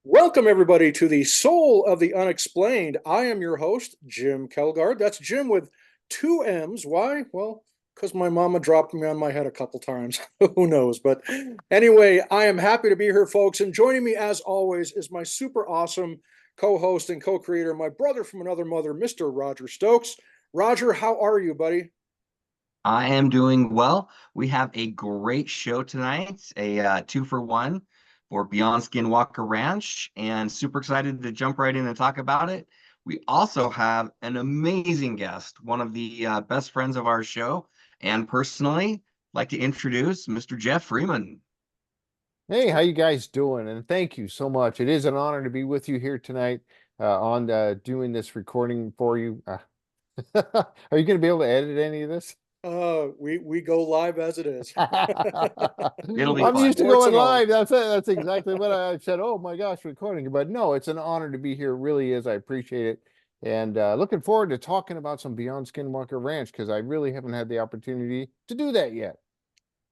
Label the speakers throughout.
Speaker 1: Welcome, everybody, to the Soul of the Unexplained. I am your host, Jim Kelgard. That's Jim with two M's. Why? Well, because my mama dropped me on my head a couple times. Who knows? But anyway, I am happy to be here, folks. And joining me, as always, is my super awesome co host and co creator, my brother from another mother, Mr. Roger Stokes. Roger, how are you, buddy?
Speaker 2: I am doing well. We have a great show tonight, a two for one for Beyond Skinwalker Ranch, and super excited to jump right in and talk about it. We also have an amazing guest, one of the best friends of our show, and personally, like to introduce Mr. Jeff Freeman.
Speaker 3: Hey, how you guys doing? And thank you so much. It is an honor to be with you here tonight on doing this recording for you. Are you going to be able to edit any of this?
Speaker 1: We go live as it is.
Speaker 2: It'll be
Speaker 3: I'm
Speaker 2: fun.
Speaker 3: used to
Speaker 1: Warts
Speaker 3: going
Speaker 1: and all.
Speaker 3: live. That's exactly what I said. Oh my gosh, recording. But no, it's an honor to be here. It really is. I appreciate it. And looking forward to talking about some Beyond Skinwalker Ranch because I really haven't had the opportunity to do that yet.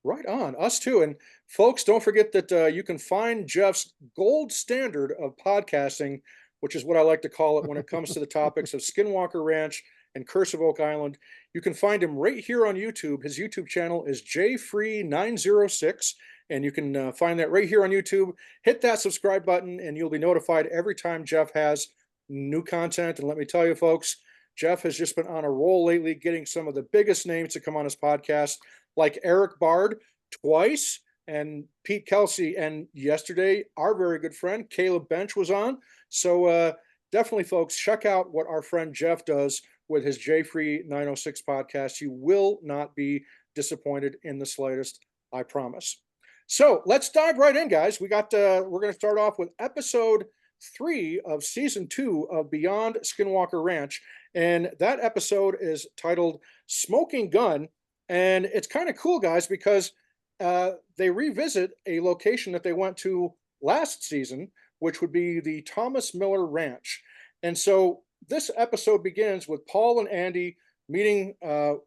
Speaker 1: Right on, us too. And folks, don't forget that you can find Jeff's gold standard of podcasting, which is what I like to call it when it comes to the topics of Skinwalker Ranch and Curse of Oak Island. You can find him right here on YouTube. His YouTube channel is jfree906, and you can find that right here on YouTube. Hit that subscribe button, and you'll be notified every time Jeff has new content. And let me tell you, folks, Jeff has just been on a roll lately, getting some of the biggest names to come on his podcast like Eric Bard twice and Pete Kelsey. And yesterday, our very good friend Caleb Bench was on. So definitely, folks, check out what our friend Jeff does with his J Free 906 podcast. You will not be disappointed in the slightest, I promise. So let's dive right in, guys. We're going to start off with episode 3 of season 2 of Beyond Skinwalker Ranch. And that episode is titled Smoking Gun. And it's kind of cool, guys, because they revisit a location that they went to last season, which would be the Thoms Miller Ranch. And so this episode begins with Paul and Andy meeting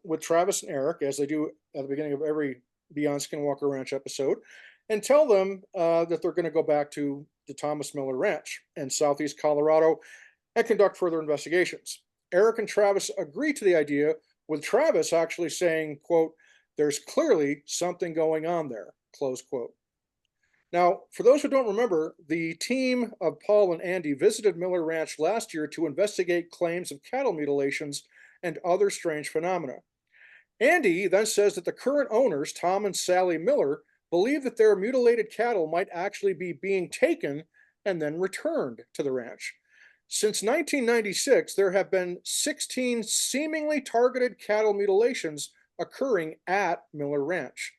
Speaker 1: with Travis and Eric, as they do at the beginning of every Beyond Skinwalker Ranch episode, and tell them that they're going to go back to the Thoms Miller Ranch in southeast Colorado and conduct further investigations. Eric and Travis agree to the idea, with Travis actually saying, quote, "There's clearly something going on there," close quote. Now, for those who don't remember, the team of Paul and Andy visited Miller Ranch last year to investigate claims of cattle mutilations and other strange phenomena. Andy then says that the current owners, Tom and Sally Miller, believe that their mutilated cattle might actually be being taken and then returned to the ranch. Since 1996, there have been 16 seemingly targeted cattle mutilations occurring at Miller Ranch.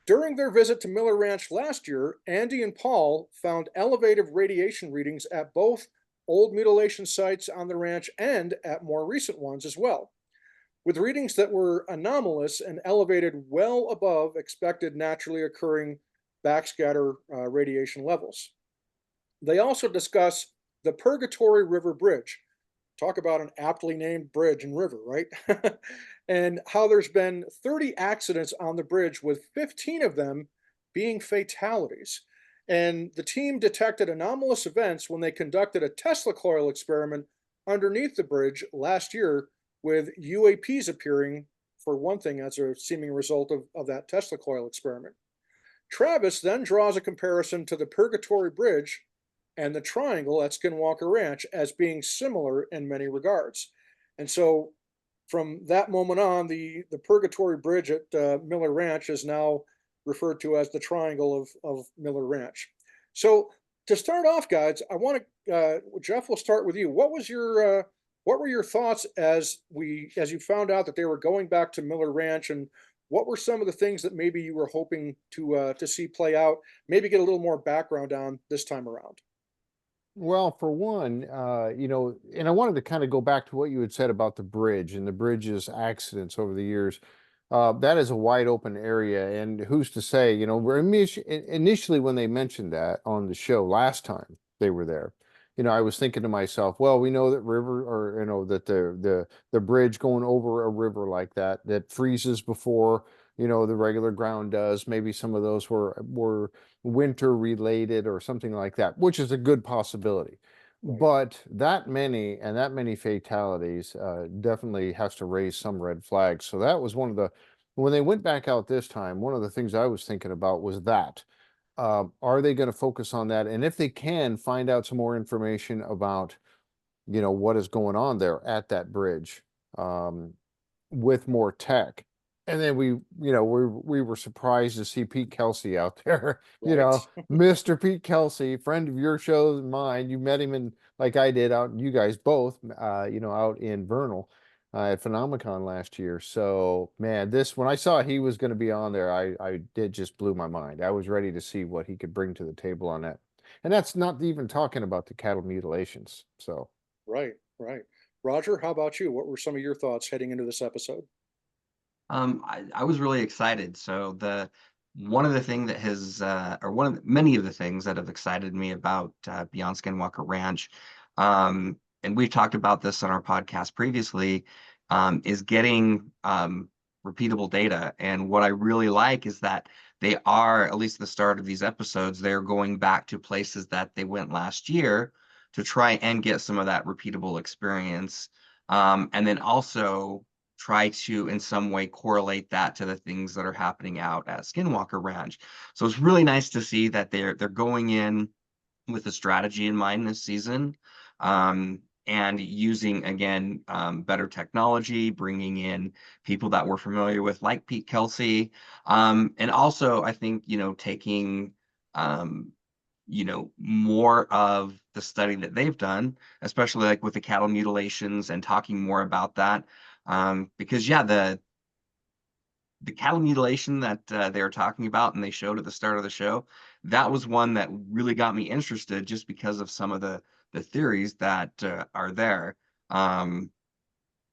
Speaker 1: During their visit to Miller Ranch last year, Andy and Paul found elevated radiation readings at both old mutilation sites on the ranch and at more recent ones as well, with readings that were anomalous and elevated well above expected naturally occurring backscatter radiation levels. They also discuss the Pergatoire River Bridge. Talk about an aptly named bridge and river, right? And how there's been 30 accidents on the bridge, with 15 of them being fatalities. And the team detected anomalous events when they conducted a Tesla coil experiment underneath the bridge last year, with UAPs appearing, for one thing, as a seeming result of that Tesla coil experiment. Travis then draws a comparison to the Pergatoire Bridge and the triangle at Skinwalker Ranch as being similar in many regards. And so from that moment on, the Pergatoire Bridge at Miller Ranch is now referred to as the triangle of Miller Ranch. So to start off, guys, I want to, Jeff, we'll start with you. What were your thoughts as you found out that they were going back to Miller Ranch, and what were some of the things that maybe you were hoping to see play out? Maybe get a little more background on this time around.
Speaker 3: Well, for one, and I wanted to kind of go back to what you had said about the bridge and the bridge's accidents over the years. That is a wide open area, and who's to say, initially when they mentioned that on the show last time they were there, I was thinking to myself, well, we know that river, or that the bridge going over a river like that freezes before the regular ground does. Maybe some of those were winter related or something like that, which is a good possibility.
Speaker 1: Right.
Speaker 3: But that many fatalities definitely has to raise some red flags. So that was one of the, when they went back out this time, one of the things I was thinking about was that. Are they going to focus on that? And if they can, find out some more information about, what is going on there at that bridge, um, with more tech. And then we were surprised to see Pete Kelsey out there,
Speaker 1: Right.
Speaker 3: Mr. Pete Kelsey, friend of your show and mine. You met him in, like I did, out, you guys both, out in Vernal, at Phenomicon last year. So man, when I saw he was going to be on there, I did just blew my mind. I was ready to see what he could bring to the table on that. And that's not even talking about the cattle mutilations. So.
Speaker 1: Right. Right. Roger, how about you? What were some of your thoughts heading into this episode?
Speaker 2: I was really excited. So one of the things that has, or one of many of the things that have excited me about Beyond Skinwalker Ranch, and we've talked about this on our podcast previously, is getting repeatable data. And what I really like is that they are, at least at the start of these episodes, they're going back to places that they went last year to try and get some of that repeatable experience. And then also try to in some way correlate that to the things that are happening out at Skinwalker Ranch. So it's really nice to see that they're going in with a strategy in mind this season, and using again better technology, bringing in people that we're familiar with, like Pete Kelsey, and also I think taking more of the study that they've done, especially like with the cattle mutilations and talking more about that. Because yeah, the cattle mutilation that they were talking about and they showed at the start of the show, that was one that really got me interested just because of some of the theories that are there.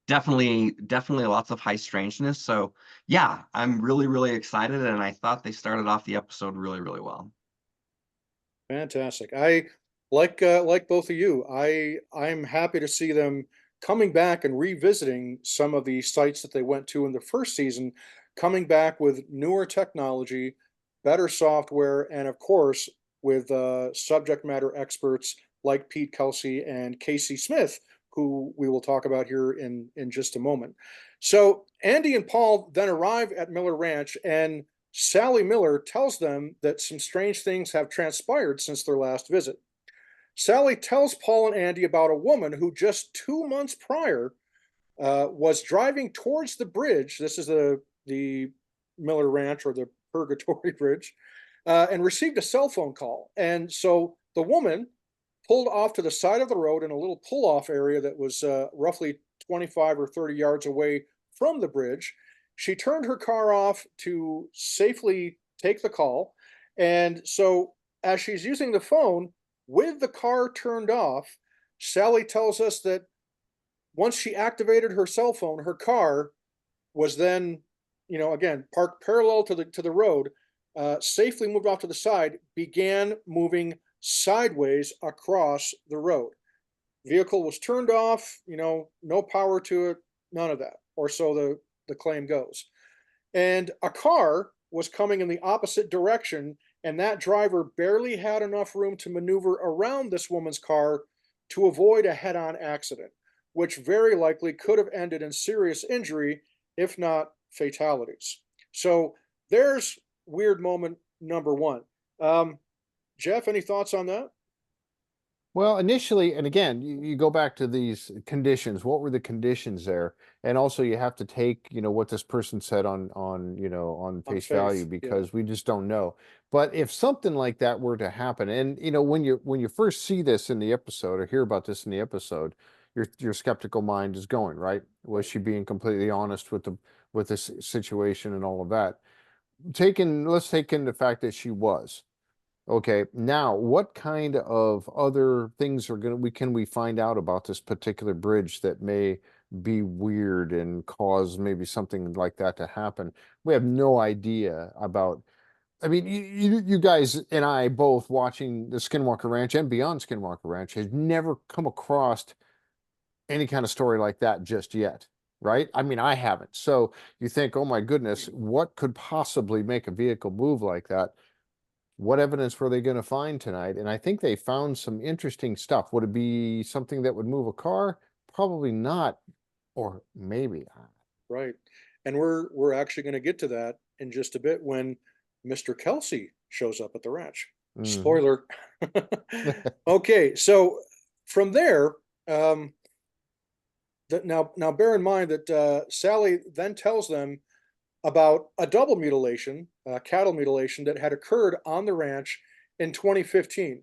Speaker 2: Definitely lots of high strangeness. So yeah, I'm really excited, and I thought they started off the episode really well.
Speaker 1: Fantastic. I like both of you. I'm happy to see them coming back and revisiting some of the sites that they went to in the first season, coming back with newer technology, better software, and of course with subject matter experts like Pete Kelsey and Casey Smith, who we will talk about here in just a moment. So Andy and Paul then arrive at Miller Ranch, and Sally Miller tells them that some strange things have transpired since their last visit. Sally tells Paul and Andy about a woman who just 2 months prior was driving towards the bridge. This is the Miller Ranch, or the Pergatoire Bridge, and received a cell phone call. And so the woman pulled off to the side of the road in a little pull-off area that was roughly 25 or 30 yards away from the bridge. She turned her car off to safely take the call. And so as she's using the phone with the car turned off, Sally tells us that once she activated her cell phone, her car was then, again, parked parallel to the road, safely moved off to the side, began moving sideways across the road. Vehicle was turned off, no power to it, none of that, or so the claim goes. And a car was coming in the opposite direction, and that driver barely had enough room to maneuver around this woman's car to avoid a head-on accident, which very likely could have ended in serious injury, if not fatalities. So there's weird moment number one. Jeff, any thoughts on that?
Speaker 3: Well, initially, and again, you go back to these conditions. What were the conditions there? And also, you have to take, what this person said on
Speaker 1: On
Speaker 3: face value,
Speaker 1: faith, yeah.
Speaker 3: because we just don't know. But if something like that were to happen, and when you first see this in the episode or hear about this in the episode, your skeptical mind is going, right. Was
Speaker 1: Right.
Speaker 3: she being completely honest with this situation and all of that? Let's take in the fact that she was. Okay, now what kind of other things can we find out about this particular bridge that may be weird and cause maybe something like that to happen? We have no idea about. I mean, you guys and I both, watching the Skinwalker Ranch and Beyond Skinwalker Ranch, has never come across any kind of story like that just yet, right? I mean, I haven't. So you think, oh my goodness, what could possibly make a vehicle move like that? What evidence were they going to find tonight? And I think they found some interesting stuff. Would it be something that would move a car? Probably not, or maybe.
Speaker 1: Right. And we're actually going to get to that in just a bit when Mr. Kelsey shows up at the ranch.
Speaker 3: Mhm.
Speaker 1: Spoiler. Okay, so from there, um, now bear in mind that Sally then tells them about a double mutilation, cattle mutilation that had occurred on the ranch in 2015,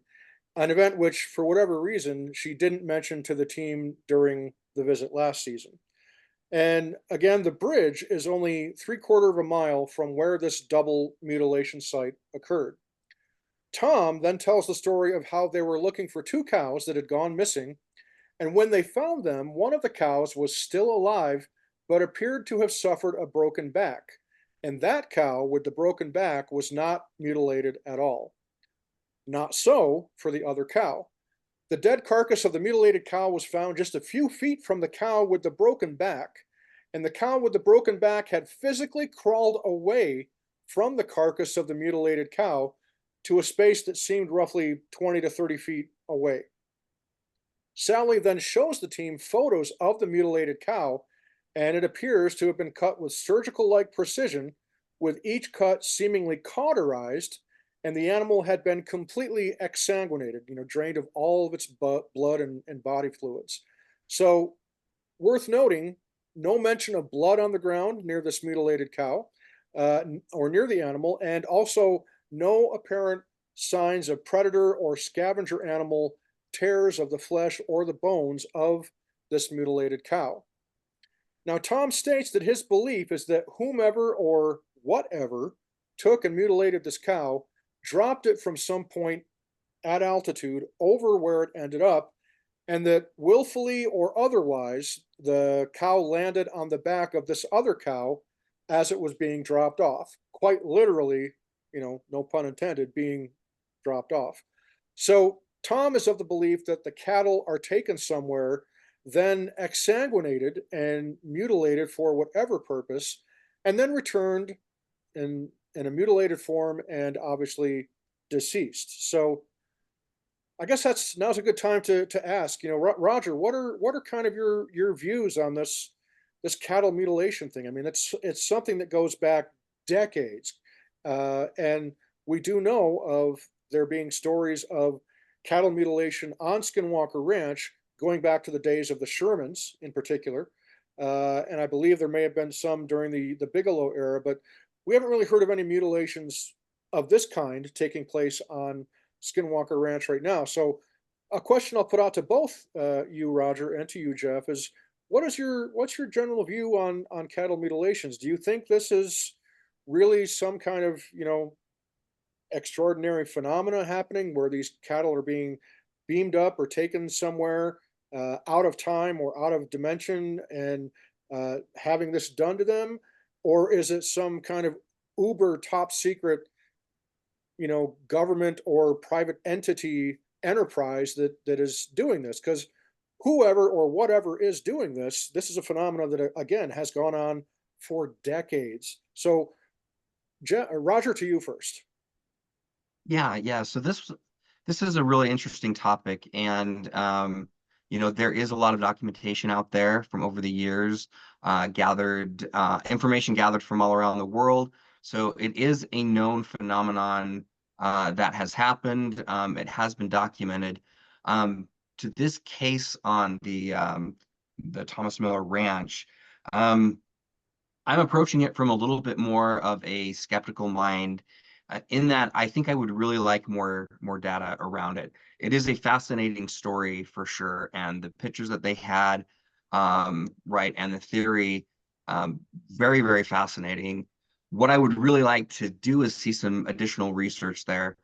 Speaker 1: an event which, for whatever reason, she didn't mention to the team during the visit last season. And again, the bridge is only 3/4 of a mile from where this double mutilation site occurred. Tom then tells the story of how they were looking for two cows that had gone missing, and when they found them, one of the cows was still alive but appeared to have suffered a broken back. And that cow with the broken back was not mutilated at all. Not so for the other cow. The dead carcass of the mutilated cow was found just a few feet from the cow with the broken back, and the cow with the broken back had physically crawled away from the carcass of the mutilated cow to a space that seemed roughly 20 to 30 feet away. Sally then shows the team photos of the mutilated cow, and it appears to have been cut with surgical like precision, with each cut seemingly cauterized, and the animal had been completely exsanguinated, drained of all of its blood and body fluids. So, worth noting, no mention of blood on the ground near this mutilated cow or near the animal, and also no apparent signs of predator or scavenger animal tears of the flesh or the bones of this mutilated cow. Now, Tom states that his belief is that whomever or whatever took and mutilated this cow dropped it from some point at altitude over where it ended up, and that willfully or otherwise, the cow landed on the back of this other cow as it was being dropped off. Quite literally, no pun intended, being dropped off. So Tom is of the belief that the cattle are taken somewhere, then exsanguinated and mutilated for whatever purpose, and then returned in a mutilated form and obviously deceased. So I guess now's a good time to ask. Roger, what are kind of your views on this cattle mutilation thing? I mean, it's something that goes back decades, and we do know of there being stories of cattle mutilation on Skinwalker Ranch going back to the days of the Shermans in particular, and I believe there may have been some during the Bigelow era, but we haven't really heard of any mutilations of this kind taking place on Skinwalker Ranch right now. So, a question I'll put out to both you, Roger, and to you, Jeff, is what's your general view on cattle mutilations? Do you think this is really some kind of extraordinary phenomena happening where these cattle are being beamed up or taken somewhere out of time or out of dimension and having this done to them, or is it some kind of uber top secret government or private entity enterprise that is doing this? Because whoever or whatever is doing this is a phenomenon that again has gone on for decades. So, Roger, to you first.
Speaker 2: Yeah. So this is a really interesting topic, and there is a lot of documentation out there from over the years, gathered information gathered from all around the world. So it is a known phenomenon that has happened. It has been documented. To this case on the Thoms Miller Ranch, I'm approaching it from a little bit more of a skeptical mind, in that I think I would really like more data around it. It is a fascinating story for sure, and the pictures that they had, right, and the theory, very, very fascinating. What I would really like to do is see some additional research there.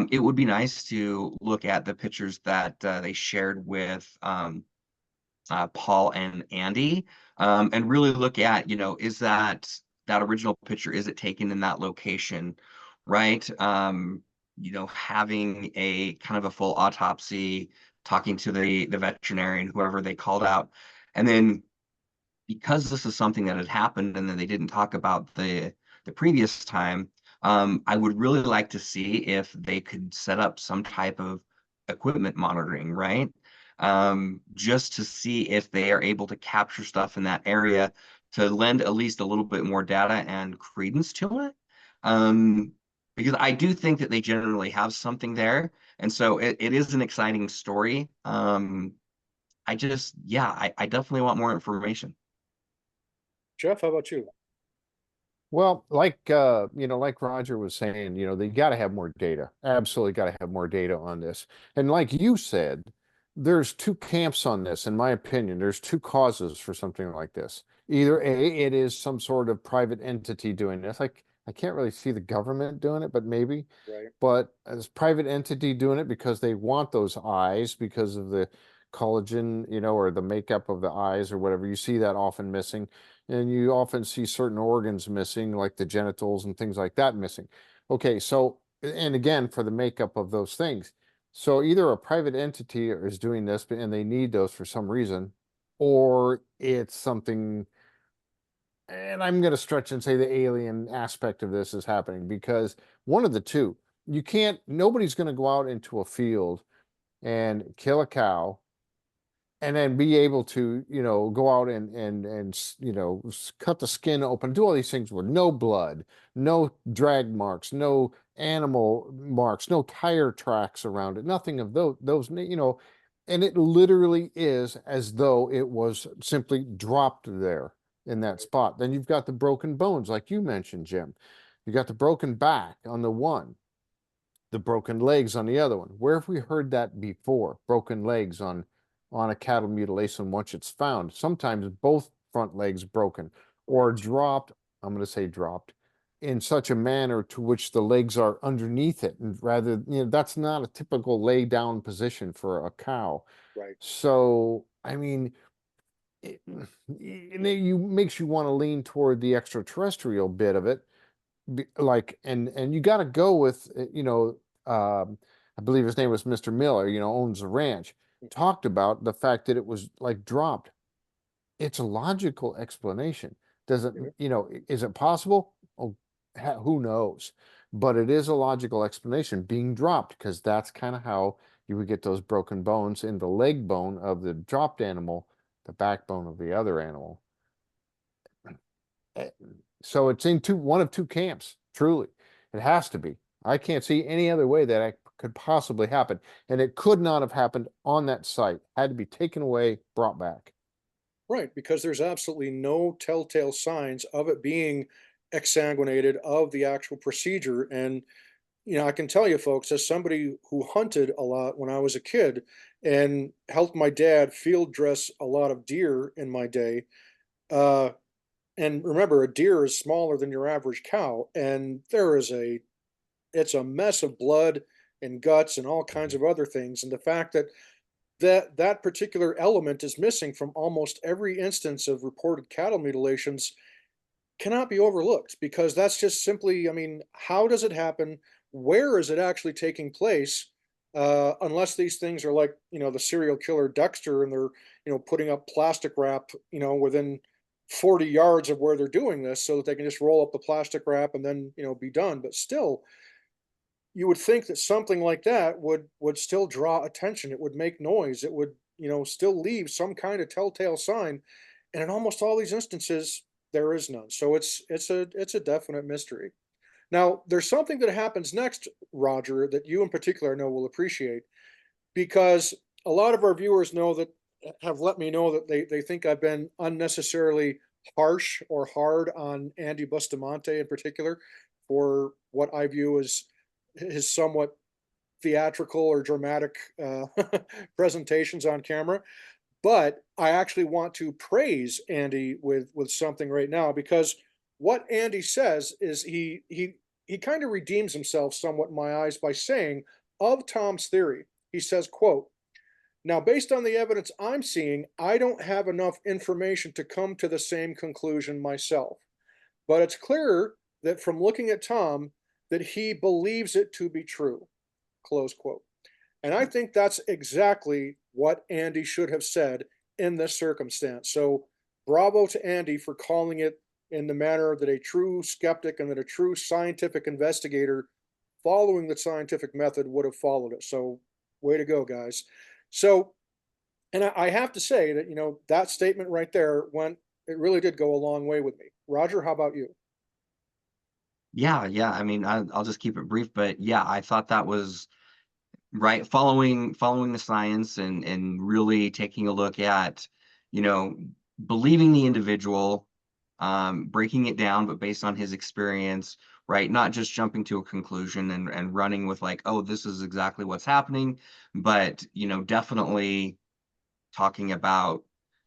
Speaker 2: It would be nice to look at the pictures that they shared with Paul and Andy, and really look at, is that original picture, is it taken in that location, right? Having a kind of a full autopsy, talking to the veterinarian, whoever they called out, and then because this is something that had happened and then they didn't talk about the previous time, I would really like to see if they could set up some type of equipment monitoring, right? Just to see if they are able to capture stuff in that area to lend at least a little bit more data and credence to it. Because I do think that they generally have something there. And so it is an exciting story. I definitely want more information.
Speaker 1: Jeff, how about you?
Speaker 3: Well, like Roger was saying, they got to have more data. Absolutely got to have more data on this. And like you said, there's two camps on this, in my opinion. There's two causes for something like this. Either A, it is some sort of private entity doing this. Like I can't really see the government doing it, but maybe.
Speaker 1: Right.
Speaker 3: But as private entity doing it because they want those eyes because of the collagen, or the makeup of the eyes or whatever. You see that often missing. And you often see certain organs missing, like the genitals and things like that missing. Okay, so, and again, for the makeup of those things. So either a private entity is doing this and they need those for some reason, or it's something, and I'm going to stretch and say the alien aspect of this is happening because one of the two, nobody's going to go out into a field and kill a cow and then be able to, go out and cut the skin open, do all these things with no blood, no drag marks, no animal marks, no tire tracks around it, nothing of those, and it literally is as though it was simply dropped there in that spot. Then you've got the broken bones, like you mentioned, Jim. You got the broken back on the one, the broken legs on the other one. Where have we heard that before? Broken legs on a cattle mutilation once it's found. Sometimes both front legs broken or dropped. I'm going to say dropped in such a manner to which the legs are underneath it, and rather, that's not a typical lay down position for a cow.
Speaker 1: Right.
Speaker 3: So, I mean, you makes you want to lean toward the extraterrestrial bit of it, and you got to go with I believe his name was Mr. Miller, owns the ranch, talked about the fact that it was like dropped. It's a logical explanation. Does it,
Speaker 1: Mhm.
Speaker 3: is it possible? Oh, who knows? But it is a logical explanation being dropped because that's kind of how you would get those broken bones in the leg bone of the dropped animal, the backbone of the other animal. Eh, So it's in one of two camps, truly. It has to be. I can't see any other way that it could possibly happen. And it could not have happened on that site. Had to be taken away, brought back.
Speaker 1: Right, because there's absolutely no telltale signs of it being exsanguinated, of the actual procedure. And I can tell you, folks, as somebody who hunted a lot when I was a kid and helped my dad field dress a lot of deer in my day, uh, and remember, a deer is smaller than your average cow, and it's a mess of blood and guts and all kinds
Speaker 3: Mhm.
Speaker 1: of other things. And the fact that particular element is missing from almost every instance of reported cattle mutilations cannot be overlooked, because that's just simply, I mean, how does it happen? Where is it actually taking place? Unless these things are like, the serial killer Dexter, and they're, putting up plastic wrap, within 40 yards of where they're doing this, so that they can just roll up the plastic wrap and then, be done. But still, you would think that something like that would still draw attention. It would make noise. It would, still leave some kind of telltale sign. And in almost all these instances, there is none. So it's a definite mystery. Now, there's something that happens next, Roger, that you in particular I know will appreciate, because a lot of our viewers know that have let me know that they think I've been unnecessarily harsh or hard on Andy Bustamante in particular, for what I view as his somewhat theatrical or dramatic presentations on camera. But I actually want to praise Andy with something right now, because what Andy says is he kind of redeems himself somewhat in my eyes by saying of Tom's theory. He says, quote, "Now, based on the evidence I'm seeing, I don't have enough information to come to the same conclusion myself. But it's clear that from looking at Tom, that he believes it to be true." Close quote. And I think that's exactly what Andy should have said in this circumstance. So bravo to Andy for calling it in the manner that a true skeptic and that a true scientific investigator following the scientific method would have followed it. So, way to go, guys. So, and I have to say that, that statement right there it really did go a long way with me. Roger, how about you?
Speaker 2: Yeah, yeah. I mean, I'll just keep it brief, but yeah, I thought that was right. Following the science and really taking a look at, you know, believing the individual, breaking it down, but based on his experience, right? Not just jumping to a conclusion and running with like, oh, this is exactly what's happening, but definitely talking about,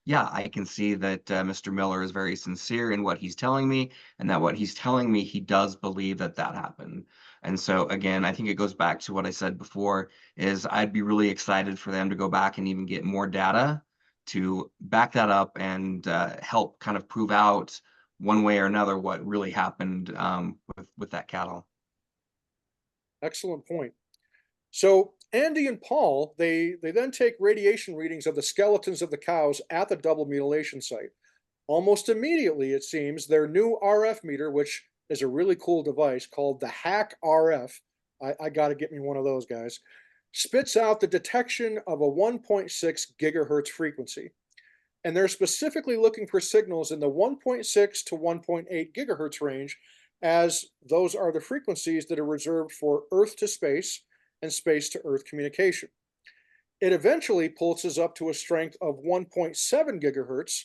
Speaker 2: yeah, I can see that Mr. Miller is very sincere in what he's telling me, and that what he's telling me, he does believe that that happened. And so, again, I think it goes back to what I said before, is I'd be really excited for them to go back and even get more data to back that up and help kind of prove out one way or another what really happened with that cattle.
Speaker 1: Excellent point. So Andy and Paul, they then take radiation readings of the skeletons of the cows at the double mutilation site. Almost immediately, it seems, their new RF meter, which is a really cool device called the Hack RF, I got to get me one of those guys, spits out the detection of a 1.6 gigahertz frequency. And they're specifically looking for signals in the 1.6 to 1.8 gigahertz range, as those are the frequencies that are reserved for Earth to space and space to Earth communication. It eventually pulses up to a strength of 1.7 gigahertz,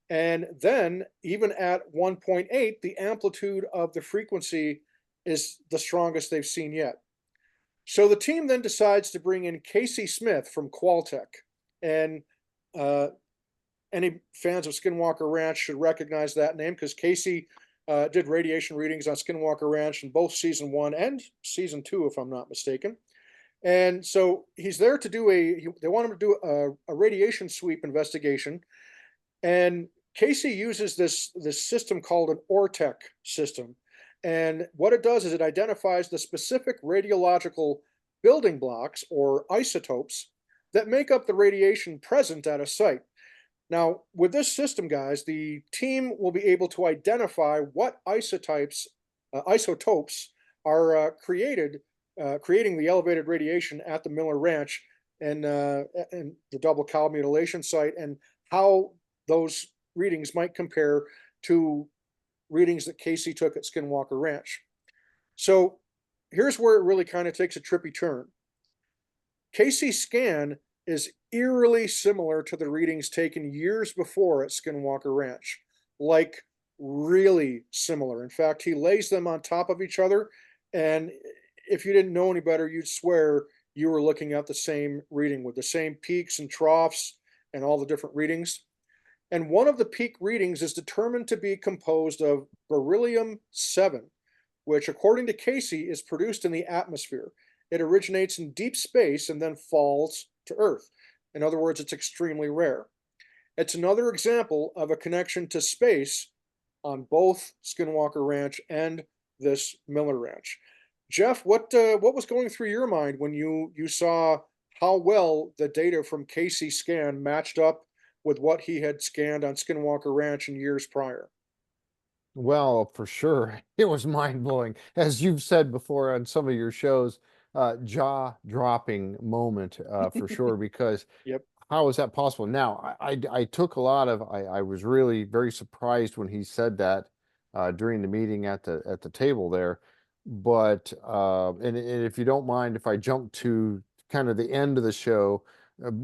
Speaker 1: and then, even at 1.8, the amplitude of the frequency is the strongest they've seen yet. So the team then decides to bring in Casey Smith from Qualtech. And uh, any fans of Skinwalker Ranch should recognize that name because Casey did radiation readings on Skinwalker Ranch in both season 1 and season 2, if I'm not mistaken. And so he's there to do they want him to do a radiation sweep investigation. And Casey uses this system called an ORTEC system. And what it does is it identifies the specific radiological building blocks or isotopes that make up the radiation present at a site. Now, with this system, guys, the team will be able to identify what isotopes are creating the elevated radiation at the Miller Ranch and the double cow mutilation site, and how those readings might compare to readings that Casey took at Skinwalker Ranch. So here's where it really kind of takes a trippy turn. Casey's scan is eerily similar to the readings taken years before at Skinwalker Ranch, like really similar. In fact, he lays them on top of each other, and if you didn't know any better, you'd swear you were looking at the same reading with the same peaks and troughs and all the different readings. And one of the peak readings is determined to be composed of beryllium 7, which, according to Casey, is produced in the atmosphere. It originates in deep space and then falls to Earth. In other words, it's extremely rare. It's another example of a connection to space on both Skinwalker Ranch and this Miller Ranch. Jeff, what was going through your mind when you saw how well the data from Casey's scan matched up with what he had scanned on Skinwalker Ranch in years prior?
Speaker 3: Well, for sure. It was mind-blowing. As you've said before on some of your shows, jaw-dropping moment, for sure, because
Speaker 1: Yep.
Speaker 3: how is that possible? Now, I took a lot of I was really very surprised when he said that during the meeting at the table there. But and if you don't mind, if I jump to kind of the end of the show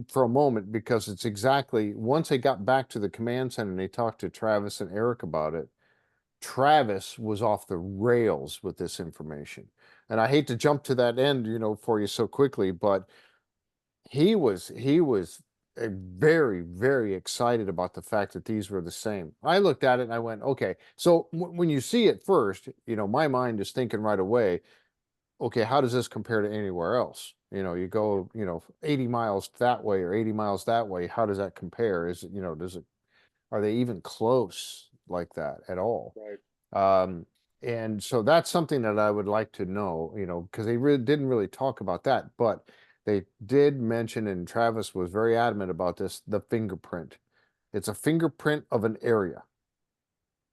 Speaker 3: for a moment, because it's exactly once they got back to the command center and they talked to Travis and Eric about it. Travis was off the rails with this information. And I hate to jump to that end, for you so quickly, but he was very, very excited about the fact that these were the same. I looked at it and I went, okay. So when you see it first, my mind is thinking right away, okay, how does this compare to anywhere else? You go, 80 miles that way or 80 miles that way. How does that compare? Is it, does it are they even close like that at all?
Speaker 1: Right.
Speaker 3: Um, and so that's something that I would like to know, because they really didn't really talk about that, but they did mention, and Travis was very adamant about this, the fingerprint. It's a fingerprint of an area.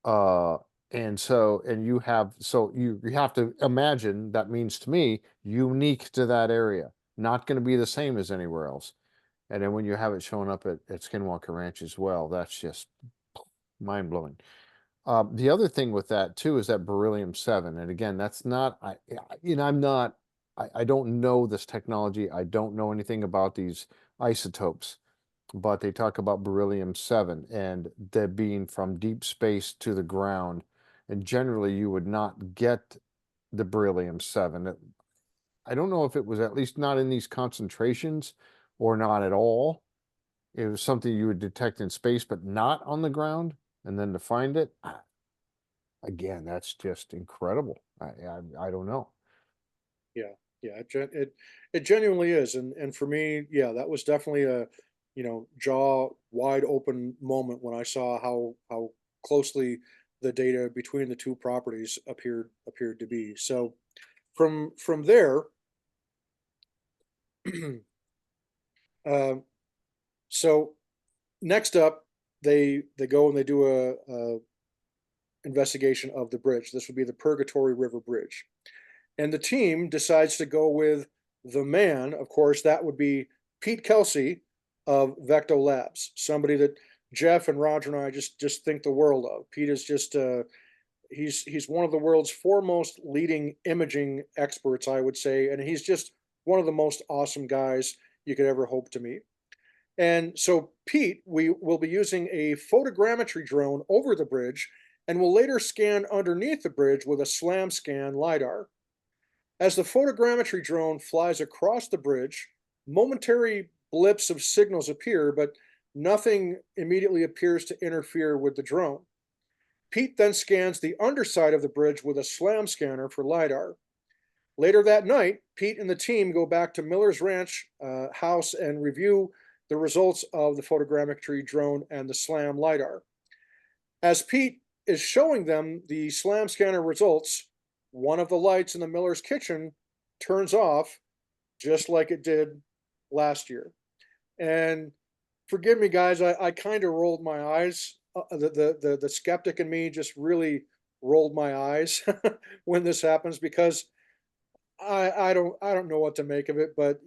Speaker 3: And so, and you have, so you have to imagine that means to me unique to that area, not going to be the same as anywhere else. And then when you have it showing up at Skinwalker Ranch as well, that's just mind blowing. The other thing with that too is that beryllium-7, and again, that's not, I'm not, I don't know this technology. I don't know anything about these isotopes, but they talk about beryllium-7 and that being from deep space to the ground. And generally, you would not get the beryllium-7. I don't know if it was at least not in these concentrations or not at all. It was something you would detect in space, but not on the ground. And then to find it, again, that's just incredible. I don't know.
Speaker 1: Yeah, yeah, it genuinely is, and for me, yeah, that was definitely a, jaw wide open moment when I saw how closely the data between the two properties appeared to be. So from there, um, so next up, they go and they do a investigation of the bridge. This would be the Purgatory River Bridge. And the team decides to go with the man, of course, that would be Pete Kelsey of Vecto Labs, somebody that Jeff and Roger and I just think the world of. Pete is just he's one of the world's foremost leading imaging experts, I would say, and he's just one of the most awesome guys you could ever hope to meet. And so Pete, we will be using a photogrammetry drone over the bridge and will later scan underneath the bridge with a slam scan LiDAR. As the photogrammetry drone flies across the bridge, momentary blips of signals appear, but nothing immediately appears to interfere with the drone. Pete then scans the underside of the bridge with a slam scanner for LiDAR. Later that night, Pete and the team go back to Miller's Ranch house and review the results of the photogrammetry drone and the SLAM LiDAR. As Pete is showing them the SLAM scanner results, one of the lights in the Miller's kitchen turns off just like it did last year. And forgive me, guys, I kind of rolled my eyes. The skeptic in me just really rolled my eyes when this happens because I don't know what to make of it. But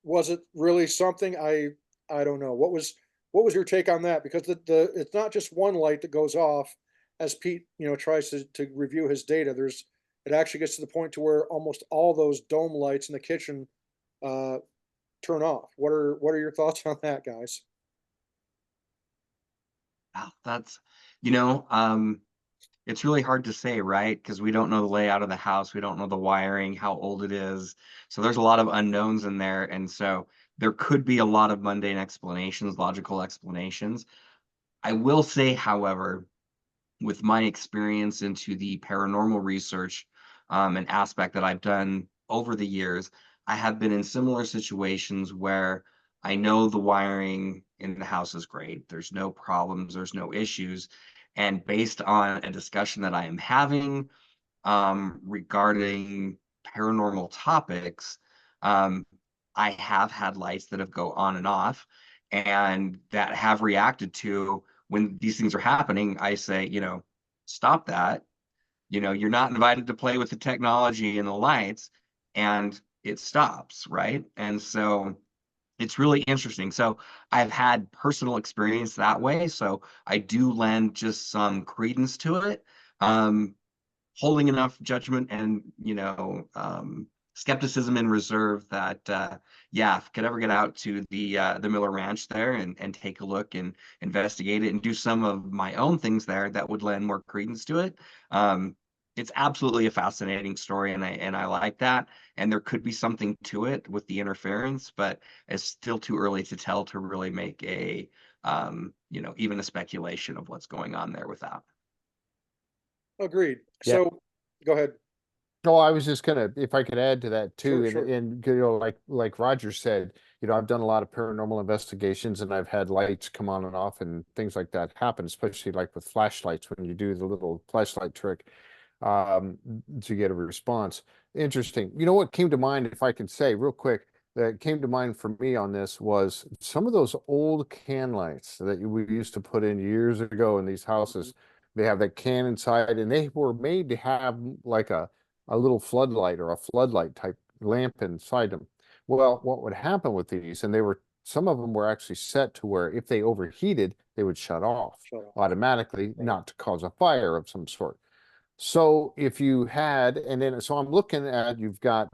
Speaker 1: was it really something? I don't know. What was your take on that? Because the it's not just one light that goes off as Pete, tries to review his data. It actually gets to the point to where almost all those dome lights in the kitchen uh, turn off. What are your thoughts on that, guys?
Speaker 2: Wow, that's, you know, um, it's really hard to say, right? Because we don't know the layout of the house, we don't know the wiring, how old it is. So there's a lot of unknowns in there. And so there could be a lot of mundane explanations, logical explanations. I will say, however, with my experience into the paranormal research and aspect that I've done over the years, I have been in similar situations where I know the wiring in the house is great. There's no problems, there's no issues. And based on a discussion that I am having regarding paranormal topics, um, I have had lights that have go on and off and that have reacted to when these things are happening. I say, stop that. You're not invited to play with the technology and the lights, and it stops, right? And so it's really interesting. So I've had personal experience that way. So I do lend just some credence to it. Um, Holding enough judgment and skepticism in reserve that yeah, if I could ever get out to the Miller Ranch there and take a look and investigate it and do some of my own things there that would lend more credence to it. um it's absolutely a fascinating story, and I like that, and there could be something to it with the interference, but it's still too early to tell to really make a even a speculation of what's going on there with that.
Speaker 1: Agreed.
Speaker 3: Yeah.
Speaker 1: So go ahead.
Speaker 3: Oh, I was just gonna, if I could add to that
Speaker 1: Sure,
Speaker 3: too,
Speaker 1: sure.
Speaker 3: and like Roger said, I've done a lot of paranormal investigations, and I've had lights come on and off and things like that happen, especially like with flashlights when you do the little flashlight trick to get a response. Interesting. You know what came to mind, if I can say real quick, that came to mind for me on this was some of those old can lights that we used to put in years ago in these houses. They have that can inside, and they were made to have like a little floodlight or a floodlight type lamp inside them. Well, what would happen with these, and some of them were actually set to where if they overheated, they would shut off automatically, not to cause a fire of some sort. So if you had, and then, so I'm looking at, you've got,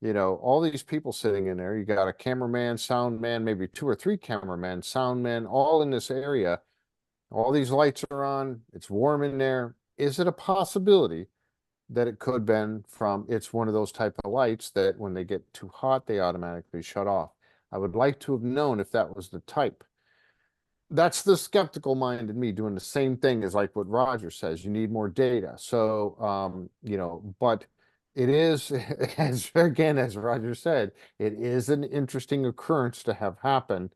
Speaker 3: all these people sitting in there. You got a cameraman, sound man, maybe 2 or 3 cameramen, sound men, all in this area. All these lights are on. It's warm in there. Is it a possibility that it could have been it's one of those type of lights that when they get too hot, they automatically shut off? I would like to have known if that was the type. That's the skeptical mind in me doing the same thing as like what Roger says. You need more data. So, but it is, as again, as Roger said, it is an interesting occurrence to have happen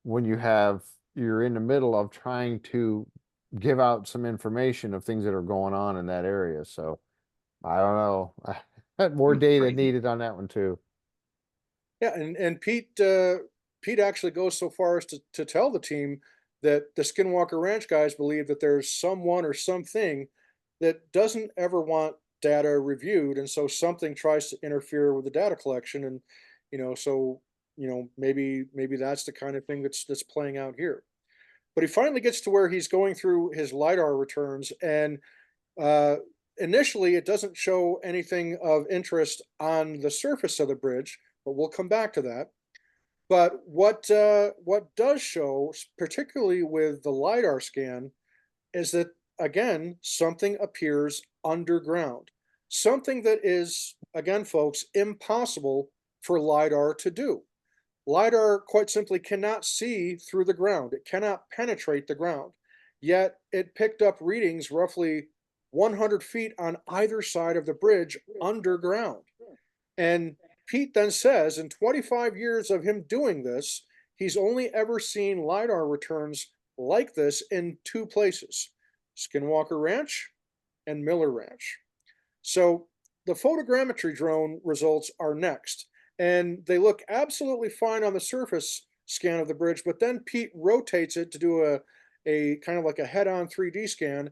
Speaker 3: when you're in the middle of trying to give out some information of things that are going on in that area. So I don't know. More data
Speaker 2: Crazy.
Speaker 3: needed on that one too.
Speaker 1: Yeah, and Pete actually goes so far as to tell the team that the Skinwalker Ranch guys believe that there's someone or something that doesn't ever want data reviewed, and so something tries to interfere with the data collection, and so maybe that's the kind of thing that's playing out here. But he finally gets to where he's going through his lidar returns, and uh, initially it doesn't show anything of interest on the surface of the bridge, but we'll come back to that. But what does show, particularly with the lidar scan, is that again something appears underground, something that is again, folks, impossible for lidar to do. LiDAR quite simply cannot see through the ground. It cannot penetrate the ground. Yet it picked up readings roughly 100 feet on either side of the bridge underground. And Pete then says in 25 years of him doing this, he's only ever seen LiDAR returns like this in 2 places, Skinwalker Ranch and Miller Ranch. So the photogrammetry drone results are next, and they look absolutely fine on the surface scan of the bridge, but then Pete rotates it to do a kind of like a head-on 3D scan,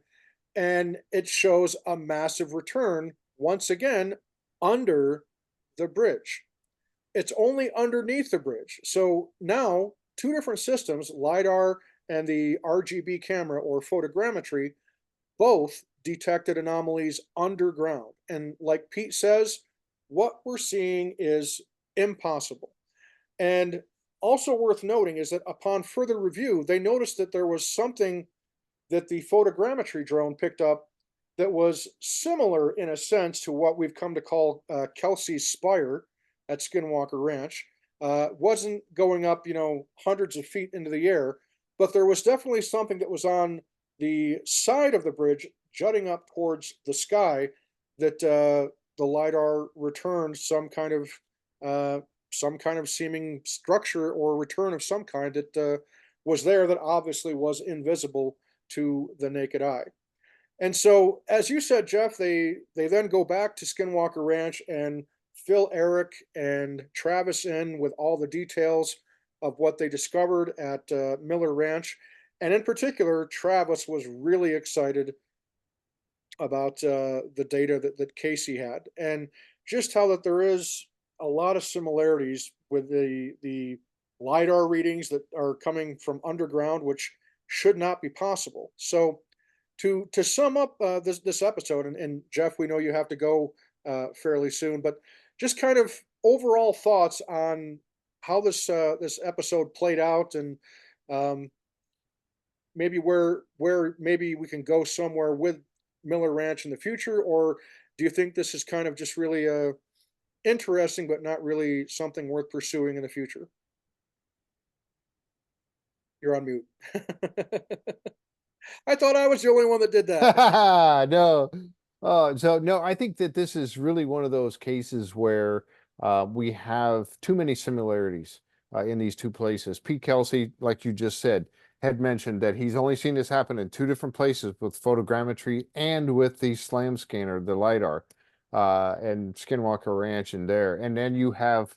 Speaker 1: and it shows a massive return once again under the bridge. It's only underneath the bridge. So now 2 different systems, LiDAR and the RGB camera or photogrammetry, both detected anomalies underground. And like Pete says, what we're seeing is impossible. And also worth noting is that upon further review, they noticed that there was something that the photogrammetry drone picked up that was similar in a sense to what we've come to call Kelsey's Spire at Skinwalker Ranch. Wasn't going up, hundreds of feet into the air, but there was definitely something that was on the side of the bridge jutting up towards the sky that the lidar returned some kind of seeming structure or return of some kind that was there that obviously was invisible to the naked eye. And so, as you said, Jeff, they then go back to Skinwalker Ranch and fill Eric and Travis in with all the details of what they discovered at Miller Ranch. And in particular, Travis was really excited about the data that Casey had, and just how that there is a lot of similarities with the lidar readings that are coming from underground, which should not be possible. So, to sum up this episode, and Jeff, we know you have to go fairly soon, but just kind of overall thoughts on how this episode played out, and um, maybe where maybe we can go somewhere with Miller Ranch in the future, or do you think this is kind of just really interesting, but not really something worth pursuing in the future? You're on mute. I thought I was the only one that did that.
Speaker 3: No. So no, I think that this is really one of those cases where we have too many similarities in these 2 places. Pete Kelsey, like you just said, had mentioned that he's only seen this happen in 2 different places with photogrammetry and with the slam scanner, the LiDAR, and Skinwalker Ranch in there. And then you have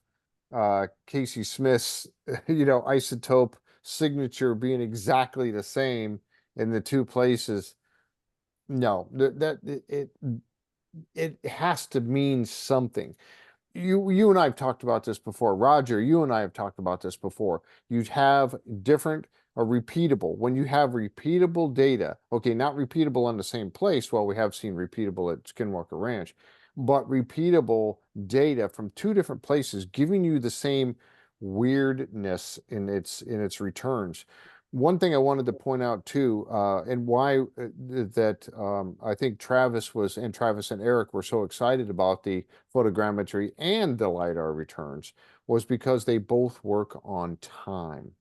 Speaker 3: Casey Smith's, isotope signature being exactly the same in the two places. No, it has to mean something. You and I have talked about this before. Roger, you and I have talked about this before. You have different or repeatable. When you have repeatable data, okay, not repeatable on the same place. Well, we have seen repeatable at Skinwalker Ranch, but repeatable data from two different places giving you the same weirdness in its returns. One thing I wanted to point out too, and why that I think Travis and Eric were so excited about the photogrammetry and the LiDAR returns was because they both work on time.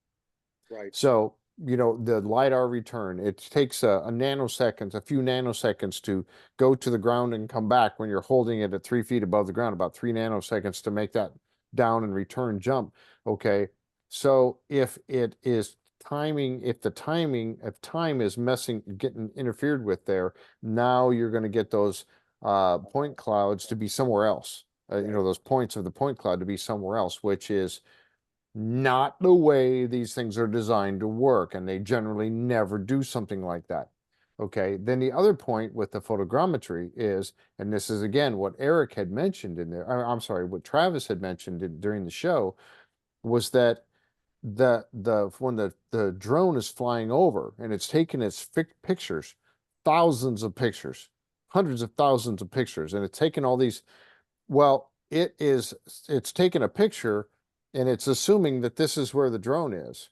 Speaker 1: Right.
Speaker 3: So, the LiDAR return, it takes a nanosecond, a few nanoseconds to go to the ground and come back when you're holding it at 3 feet above the ground, about 3 nanoseconds to make that down and return jump. Okay. So if it is timing, if time is getting interfered with there, now you're going to get those point clouds to be somewhere else. Those points of the point cloud to be somewhere else, which is not the way these things are designed to work, and they generally never do something like that. Okay, then the other point with the photogrammetry is, and this is again what Eric had mentioned in there, I'm sorry, what Travis had mentioned during the show, was that when the drone is flying over and it's taking its pictures, thousands of pictures, hundreds of thousands of pictures, and it's taking all these, well, it's taking a picture and it's assuming that this is where the drone is.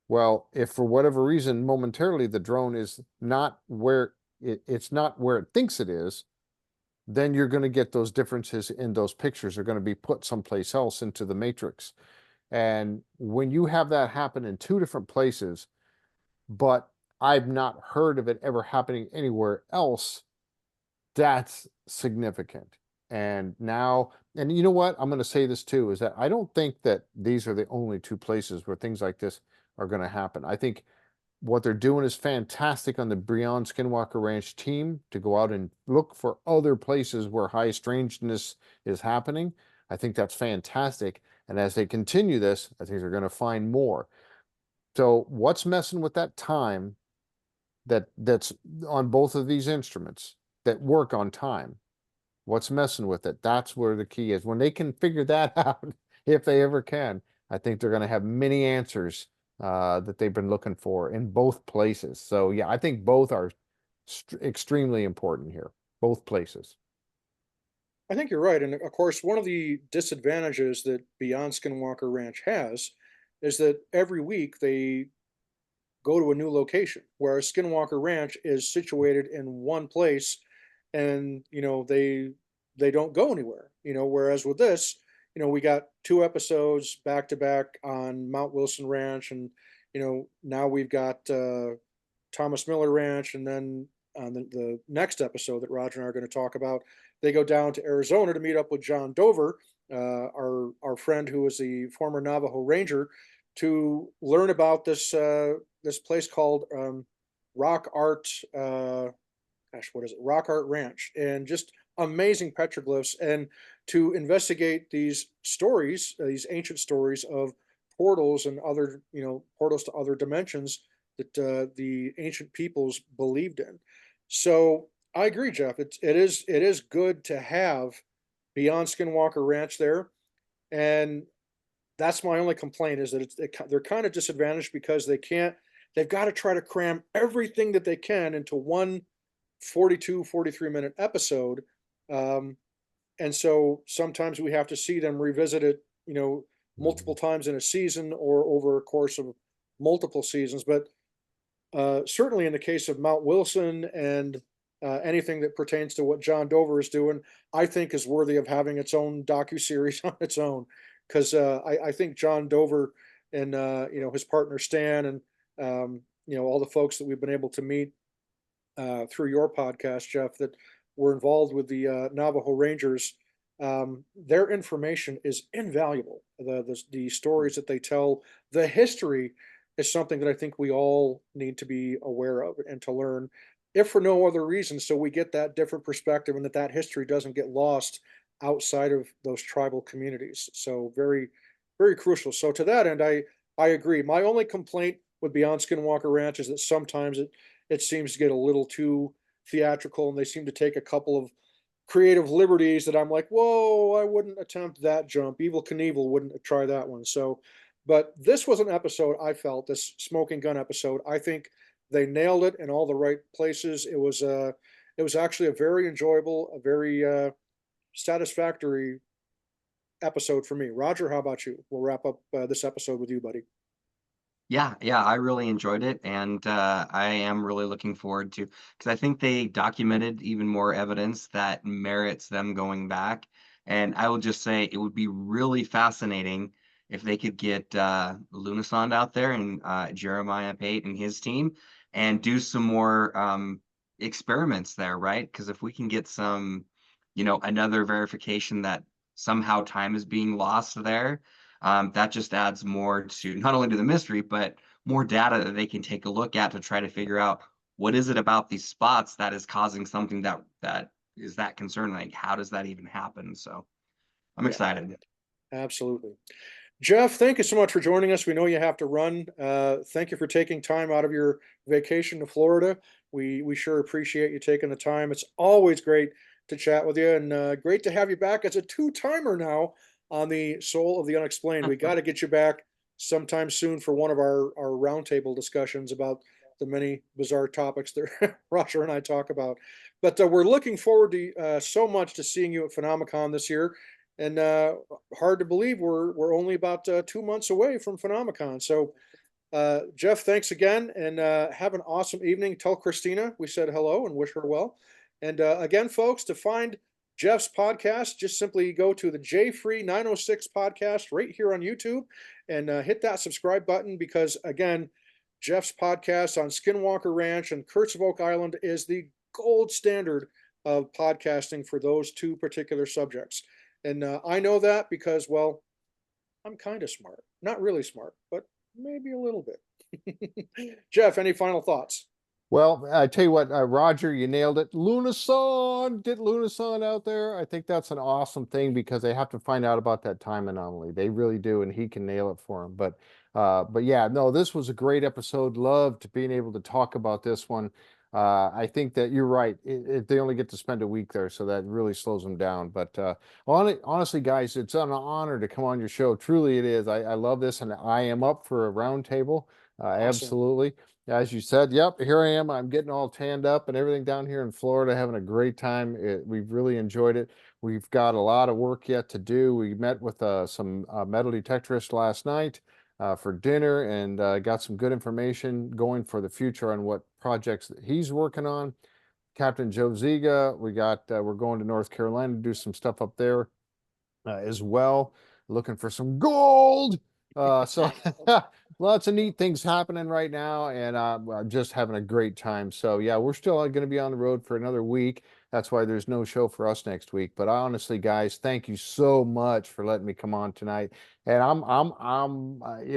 Speaker 3: Well, if for whatever reason momentarily the drone is not where it's not where it thinks it is, then you're going to get those differences in those pictures are going to be put someplace else into the matrix. And when you have that happen in two different places, but I've not heard of it ever happening anywhere else, that's significant. And now, and you know what? I'm going to say this too, is that I don't think that these are the only two places where things like this are going to happen. I think what they're doing is fantastic on the Beyond Skinwalker Ranch team to go out and look for other places where high strangeness is happening. I think that's fantastic. And as they continue this, I think they're going to find more. So what's messing with that time that's on both of these instruments that work on time? What's messing with it? That's where the key is. When they can figure that out, if they ever can, I think they're going to have many answers that they've been looking for in both places. So yeah, I think both are extremely important here, both places.
Speaker 1: I think you're right. And of course, one of the disadvantages that Beyond Skinwalker Ranch has is that every week they go to a new location, whereas Skinwalker Ranch is situated in one place, and they don't go anywhere. Whereas with this, we got 2 episodes back to back on Mount Wilson Ranch, and now we've got Thomas Miller Ranch, and then on the next episode that Roger and I are going to talk about, they go down to Arizona to meet up with John Dover, our friend who was the former Navajo Ranger, to learn about this place called Rock Art. What is it? Rock Art Ranch, and just amazing petroglyphs, and to investigate these stories, these ancient stories of portals and other, portals to other dimensions that the ancient peoples believed in. So I agree, Jeff. It is good to have Beyond Skinwalker Ranch there, and that's my only complaint, is that they're kind of disadvantaged because they've got to try to cram everything that they can into one 42, 43-minute episode. Um, and so sometimes we have to see them revisit it, multiple times in a season or over a course of multiple seasons. But certainly in the case of Mount Wilson and anything that pertains to what John Dover is doing, I think is worthy of having its own docuseries on its own. Because I think John Dover and his partner Stan and all the folks that we've been able to meet through your podcast, Jeff, that were involved with the Navajo Rangers, their information is invaluable. The stories that they tell, the history is something that I think we all need to be aware of and to learn, if for no other reason, so we get that different perspective and that history doesn't get lost outside of those tribal communities. So very, very crucial. So to that end, I agree. My only complaint with Beyond Skinwalker Ranch is that sometimes it seems to get a little too theatrical, and they seem to take a couple of creative liberties that I'm like, whoa, I wouldn't attempt that jump. Evil Knievel wouldn't try that one. So, but this was an episode I felt, this smoking gun episode. I think they nailed it in all the right places. It was actually a very enjoyable, a very satisfactory episode for me. Roger, how about you? We'll wrap up this episode with you, buddy.
Speaker 2: Yeah, I really enjoyed it, and I am really looking forward to because I think they documented even more evidence that merits them going back. And I will just say it would be really fascinating if they could get Lunasond out there and Jeremiah Pate and his team and do some more experiments there, right? Because if we can get some, another verification that somehow time is being lost there, that just adds more to not only to the mystery, but more data that they can take a look at to try to figure out what is it about these spots that is causing something that is that concerning. Like, how does that even happen? So I'm
Speaker 1: Yeah,
Speaker 2: excited.
Speaker 1: absolutely. Jeff, thank you so much for joining us. We know you have to run. Thank you for taking time out of your vacation to Florida. We sure appreciate you taking the time. It's always great to chat with you, and great to have you back as a two-timer now on the Soul of the Unexplained. We got to get you back sometime soon for one of our roundtable discussions about the many bizarre topics that Roger and I talk about. But we're looking forward to so much to seeing you at Phenomicon this year. And hard to believe we're only about 2 months away from Phenomicon. So, Jeff, thanks again, and have an awesome evening. Tell Christina we said hello and wish her well. And again, folks, to find Jeff's podcast, just simply go to the J Free 906 podcast right here on YouTube and hit that subscribe button because, again, Jeff's podcast on Skinwalker Ranch and Kurtz of Oak Island is the gold standard of podcasting for those two particular subjects. And I know that because, well, I'm kind of smart. Not really smart, but maybe a little bit. Jeff, any final thoughts?
Speaker 3: Well, I tell you what, Roger, you nailed it. Lunason, get Lunason out there. I think that's an awesome thing because they have to find out about that time anomaly. They really do, and he can nail it for them. But yeah, no, this was a great episode. Loved being able to talk about this one. I think that you're right. They only get to spend a week there, so that really slows them down. But honestly, guys, it's an honor to come on your show. Truly, it is. I love this, and I am up for a roundtable.
Speaker 1: Awesome.
Speaker 3: Absolutely. As you said, yep, here I am. I'm getting all tanned up and everything down here in Florida, having a great time. We've really enjoyed it. We've got a lot of work yet to do. We met with some metal detectorists last night for dinner and got some good information going for the future on what projects that he's working on. Captain Joe Ziga, we're going to North Carolina to do some stuff up there as well, looking for some gold. So lots of neat things happening right now, and I'm just having a great time. So yeah, we're still going to be on the road for another week. That's why there's no show for us next week. But honestly, guys, thank you so much for letting me come on tonight. And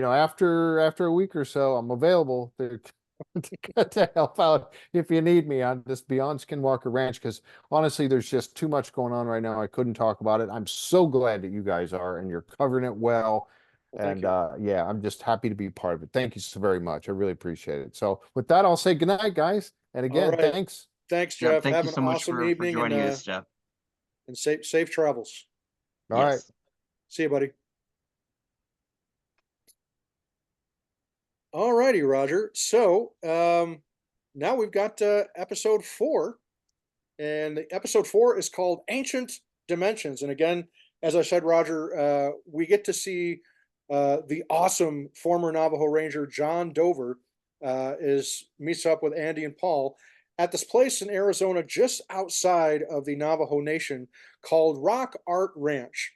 Speaker 3: after a week or so, I'm available to help out if you need me on this Beyond Skinwalker Ranch, because honestly, there's just too much going on right now. I couldn't talk about it. I'm so glad that you guys are and you're covering it well.
Speaker 1: Well, thank
Speaker 3: And
Speaker 1: you.
Speaker 3: yeah, I'm just happy to be part of it. Thank you so very much. I really appreciate it. So with that, I'll say good night, guys. And
Speaker 1: All
Speaker 3: again,
Speaker 1: right.
Speaker 3: thanks.
Speaker 1: Thanks,
Speaker 2: Yep,
Speaker 1: Jeff.
Speaker 2: thank
Speaker 1: Have
Speaker 2: you
Speaker 1: an
Speaker 2: so much
Speaker 1: awesome
Speaker 2: for
Speaker 1: evening
Speaker 2: joining us, Jeff.
Speaker 1: and safe travels.
Speaker 3: All right.
Speaker 2: Yes.
Speaker 1: See you, buddy. All righty, Roger. So now we've got episode 4. And the episode 4 is called Ancient Dimensions. And again, as I said, Roger, we get to see the awesome former Navajo Ranger John Dover meets up with Andy and Paul at this place in Arizona just outside of the Navajo Nation called Rock Art Ranch.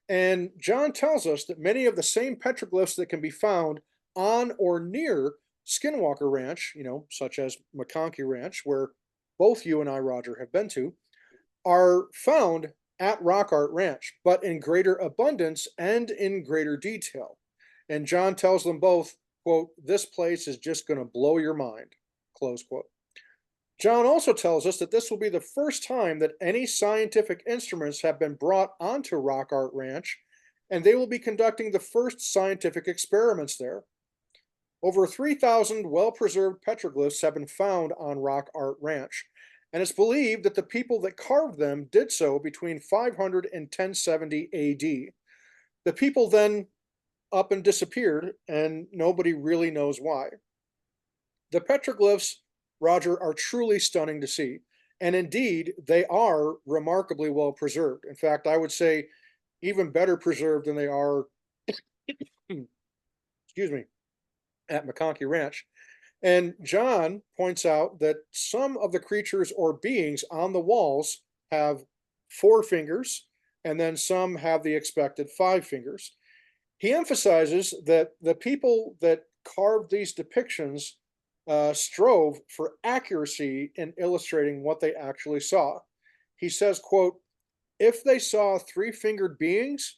Speaker 1: And John tells us that many of the same petroglyphs that can be found on or near Skinwalker Ranch, such as McConkey Ranch, where both you and I, Roger, have been to, are found at Rock Art Ranch, but in greater abundance and in greater detail. And John tells them both, quote, "This place is just going to blow your mind," close quote. John also tells us that this will be the first time that any scientific instruments have been brought onto Rock Art Ranch, and they will be conducting the first scientific experiments there. Over 3,000 well-preserved petroglyphs have been found on Rock Art Ranch, and it's believed that the people that carved them did so between 500 and 1070 AD. The people then up and disappeared, and nobody really knows why. The petroglyphs, Roger, are truly stunning to see, and indeed, they are remarkably well preserved. In fact, I would say even better preserved than they are, excuse me, at McConkey Ranch. And John points out that some of the creatures or beings on the walls have 4 fingers, and then some have the expected 5 fingers. He emphasizes that the people that carved these depictions strove for accuracy in illustrating what they actually saw. He says, quote, if they saw 3-fingered beings,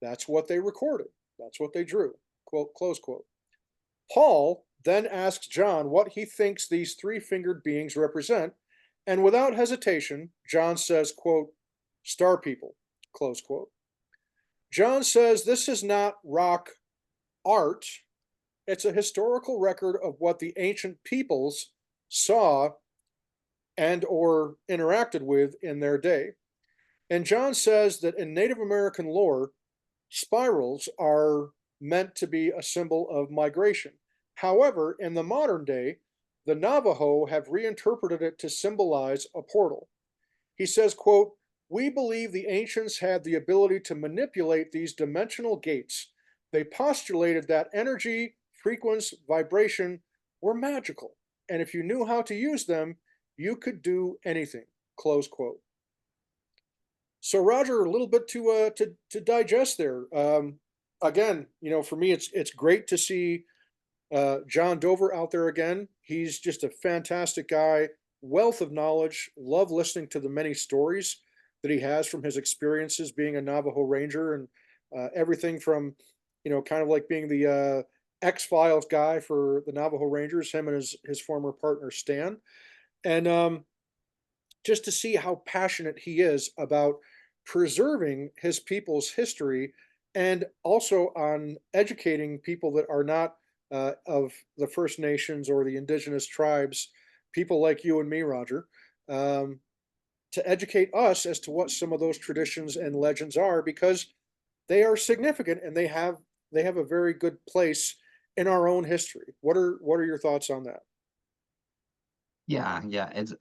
Speaker 1: that's what they recorded. That's what they drew, quote, close quote. Paul then asks John what he thinks these 3-fingered beings represent, and without hesitation, John says, quote, star people, close quote. John says this is not rock art, it's a historical record of what the ancient peoples saw and or interacted with in their day. And John says that in Native American lore, spirals are meant to be a symbol of migration. However, in the modern day, the Navajo have reinterpreted it to symbolize a portal. He says, quote, we believe the ancients had the ability to manipulate these dimensional gates. They postulated that energy, frequency, vibration were magical, and if you knew how to use them, you could do anything, close quote. So Roger, a little bit to digest there. Again, for me, it's great to see John Dover out there again. He's just a fantastic guy, wealth of knowledge. Love listening to the many stories that he has from his experiences being a Navajo Ranger, and everything from, kind of like being the X-Files guy for the Navajo Rangers, him and his former partner Stan, and just to see how passionate he is about preserving his people's history, and also on educating people that are not of the First Nations or the indigenous tribes, people like you and me, Roger, to educate us as to what some of those traditions and legends are, because they are significant and they have a very good place in our own history. What are your thoughts on that?
Speaker 2: Yeah, it's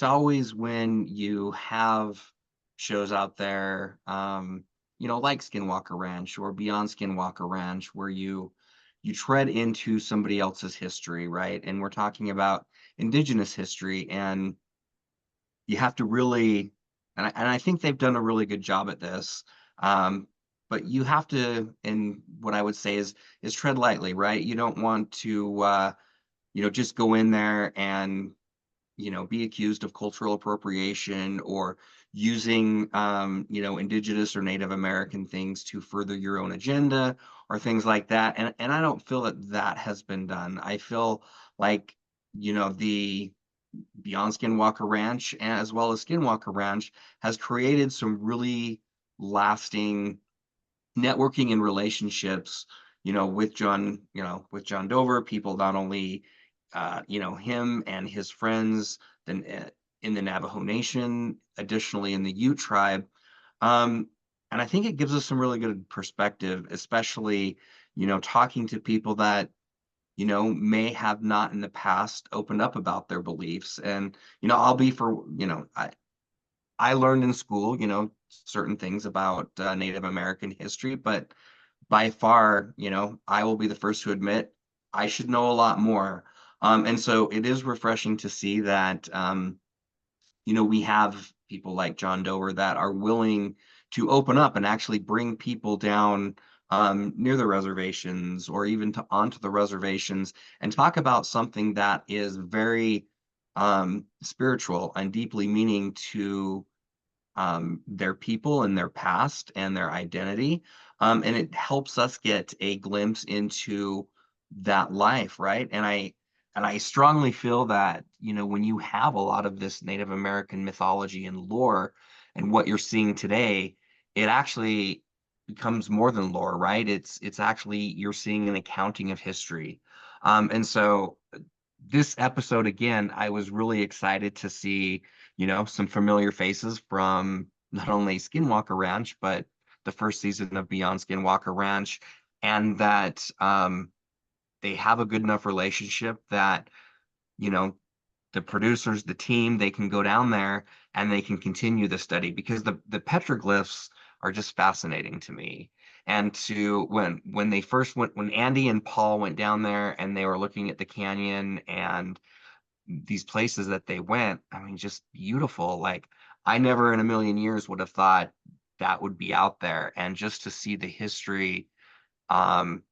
Speaker 2: always when you have shows out there, like Skinwalker Ranch or Beyond Skinwalker Ranch, where you tread into somebody else's history, right? And we're talking about indigenous history, and you have to really, and I think they've done a really good job at this. But you have to, and what I would say is tread lightly, right? You don't want to, just go in there and be accused of cultural appropriation or using, indigenous or Native American things to further your own agenda or things like that. And I don't feel that has been done. I feel like, the Beyond Skinwalker Ranch as well as Skinwalker Ranch has created some really lasting networking and relationships, with John Dover, people not only, him and his friends, then in the Navajo Nation, additionally in the Ute tribe. And I think it gives us some really good perspective, especially, talking to people that, may have not in the past opened up about their beliefs. And, I'll be for, I learned in school, certain things about Native American history, but by far, I will be the first to admit I should know a lot more. And so it is refreshing to see that, we have people like John Dover that are willing to open up and actually bring people down near the reservations or even onto the reservations and talk about something that is very spiritual and deeply meaning to their people and their past and their identity. And it helps us get a glimpse into that life, right? And I strongly feel that, when you have a lot of this Native American mythology and lore and what you're seeing today, it actually becomes more than lore, right? It's actually, you're seeing an accounting of history. And so this episode, again, I was really excited to see, some familiar faces from not only Skinwalker Ranch, but the first season of Beyond Skinwalker Ranch, and that they have a good enough relationship that, you know, the producers, the team, they can go down there and they can continue the study, because the petroglyphs are just fascinating to me. And to when they first went, when Andy and Paul went down there and they were looking at the canyon and these places that they went, I mean, just beautiful. Like, I never in a million years would have thought that would be out there. And just to see the history, um,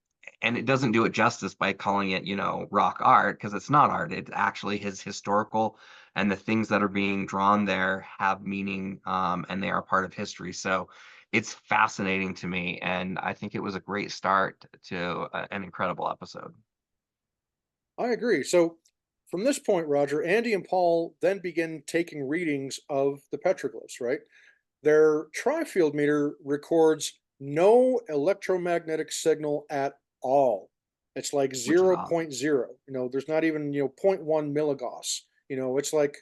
Speaker 2: and it doesn't do it justice by calling it, rock art, because it's not art. It actually is historical, and the things that are being drawn there have meaning, and they are part of history. So it's fascinating to me, and I think it was a great start to an incredible episode.
Speaker 1: I agree. So from this point, Roger, Andy and Paul then begin taking readings of the petroglyphs, right? Their tri-field meter records no electromagnetic signal at all. It's like
Speaker 2: Which is
Speaker 1: zero
Speaker 2: awesome.
Speaker 1: point 0.0. There's not even, 0.1 milligauss. It's like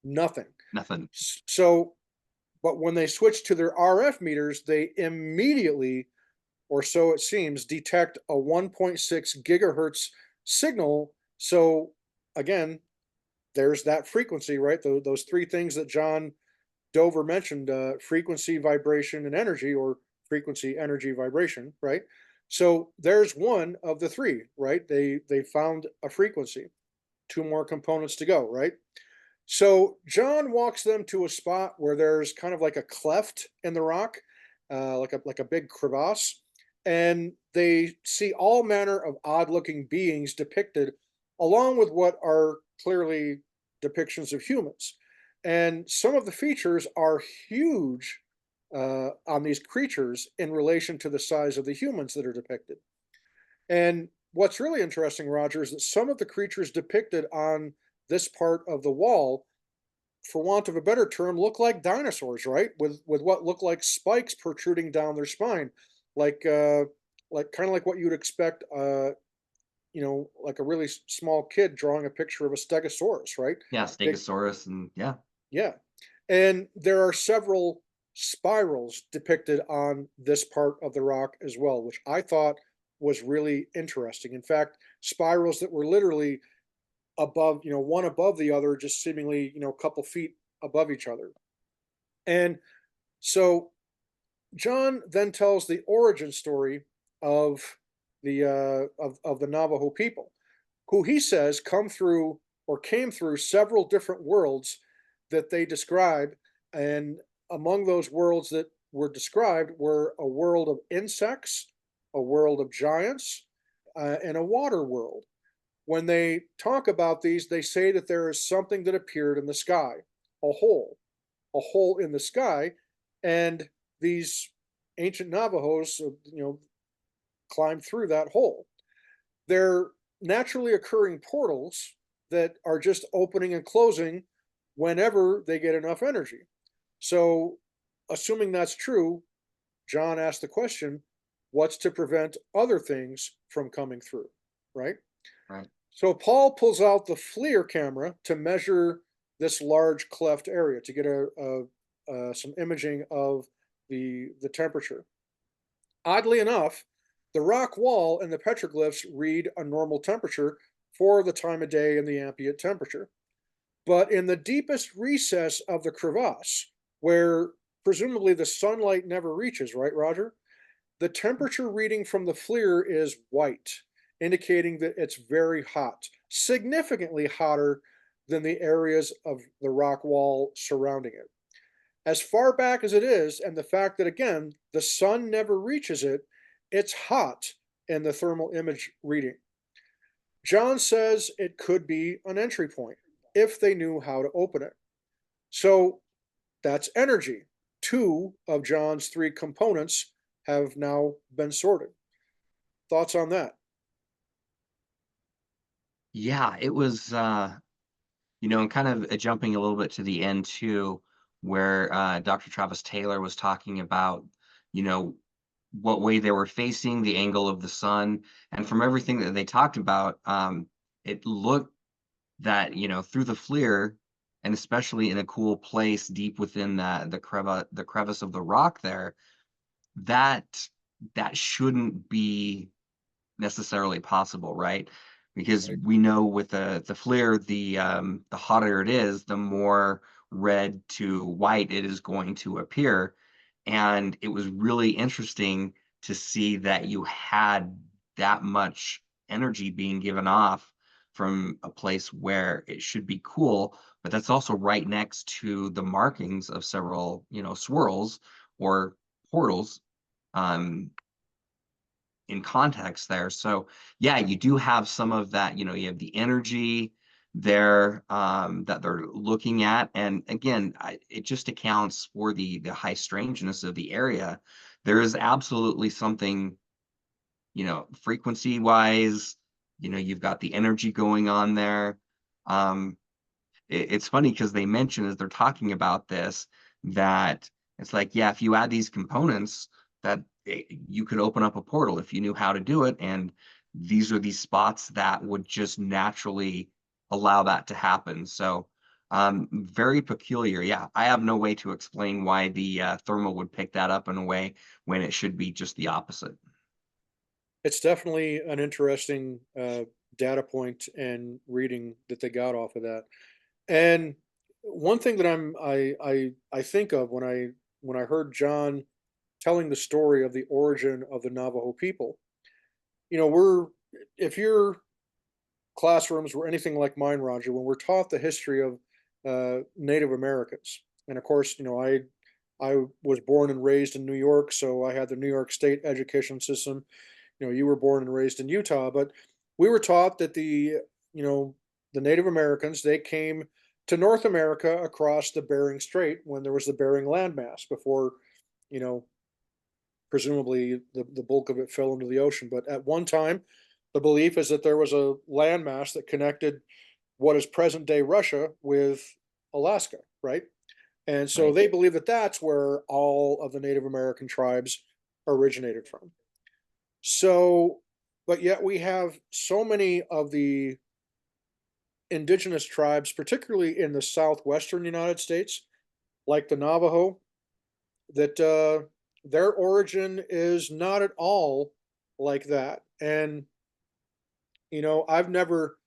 Speaker 1: nothing.
Speaker 2: Nothing.
Speaker 1: So, but when they switch to their RF meters, they immediately, or so it seems, detect a 1.6 gigahertz signal. So again, there's that frequency, right? Those three things that John Dover mentioned, frequency, vibration, and energy, or frequency, energy, vibration, right? So there's one of the three, right? They found a frequency. Two more components to go, right? So John walks them to a spot where there's kind of like a cleft in the rock, like a big crevasse, and they see all manner of odd-looking beings depicted, along with what are clearly depictions of humans. And some of the features are huge on these creatures in relation to the size of the humans that are depicted. And what's really interesting, Roger, is that some of the creatures depicted on this part of the wall, for want of a better term, look like dinosaurs, right? With what look like spikes protruding down their spine, like kind of like what you'd expect, like a really small kid drawing a picture of a stegosaurus, right?
Speaker 2: Yeah,
Speaker 1: They,
Speaker 2: Stegosaurus, and yeah.
Speaker 1: yeah, and there are several spirals depicted on this part of the rock as well, which I thought was really interesting. In fact, spirals that were literally above, one above the other, just seemingly, a couple feet above each other. And so John then tells the origin story of the Navajo people, who he says came through several different worlds that they describe, and among those worlds that were described were a world of insects, a world of giants, and a water world. When they talk about these, they say that there is something that appeared in the sky, a hole, a hole in the sky, and these ancient Navajos, climbed through that hole. They're naturally occurring portals that are just opening and closing whenever they get enough energy. So, assuming that's true, John asked the question, what's to prevent other things from coming through, right?
Speaker 2: Right.
Speaker 1: So Paul pulls out the FLIR camera to measure this large cleft area to get some imaging of the temperature. Oddly enough, the rock wall and the petroglyphs read a normal temperature for the time of day and the ambient temperature. But in the deepest recess of the crevasse, where presumably the sunlight never reaches, right, Roger? The temperature reading from the FLIR is white, indicating that it's very hot, significantly hotter than the areas of the rock wall surrounding it. As far back as it is, and the fact that, again, the sun never reaches it, it's hot in the thermal image reading. John says it could be an entry point if they knew how to open it. So that's energy. Two of John's three components have now been sorted. Thoughts on that?
Speaker 2: Yeah, it was, and kind of jumping a little bit to the end too, where Dr. Travis Taylor was talking about, you know, what way they were facing, the angle of the sun, and from everything that they talked about, it looked that, you know, through the FLIR, and especially in a cool place deep within the crevice of the rock there, that that shouldn't be necessarily possible, right? Because
Speaker 1: Right.
Speaker 2: we know with the FLIR, the hotter it is, the more red to white it is going to appear. And it was really interesting to see that you had that much energy being given off from a place where it should be cool, but that's also right next to the markings of several, you know, swirls or portals. Um, in context there. So yeah, you do have some of that, you know, you have the energy there that they're looking at. And again, it just accounts for the high strangeness of the area. There is absolutely something, you know, frequency wise, you know, you've got the energy going on there. Um, it's funny because they mention as they're talking about this that it's like, yeah, if you add these components, that you could open up a portal if you knew how to do it. And these are these spots that would just naturally allow that to happen. So very peculiar. Yeah, I have no way to explain why the thermal would pick that up in a way when it should be just the opposite.
Speaker 1: It's definitely an interesting data point and reading that they got off of that. And one thing that I think of when I heard John telling the story of the origin of the Navajo people, you know, we're if your classrooms were anything like mine, Roger, when we're taught the history of Native Americans, and of course, you know, I was born and raised in New York, so I had the New York State education system. You know, you were born and raised in Utah, but we were taught that you know, the Native Americans, they came to North America across the Bering Strait when there was the Bering landmass before, you know, presumably the bulk of it fell into the ocean. But at one time, the belief is that there was a landmass that connected what is present day Russia with Alaska, right? And so
Speaker 2: Right.
Speaker 1: they believe that that's where all of the Native American tribes originated from. So, but yet we have so many of the indigenous tribes, particularly in the southwestern United States, like the Navajo, that their origin is not at all like that. And, you know, I've never,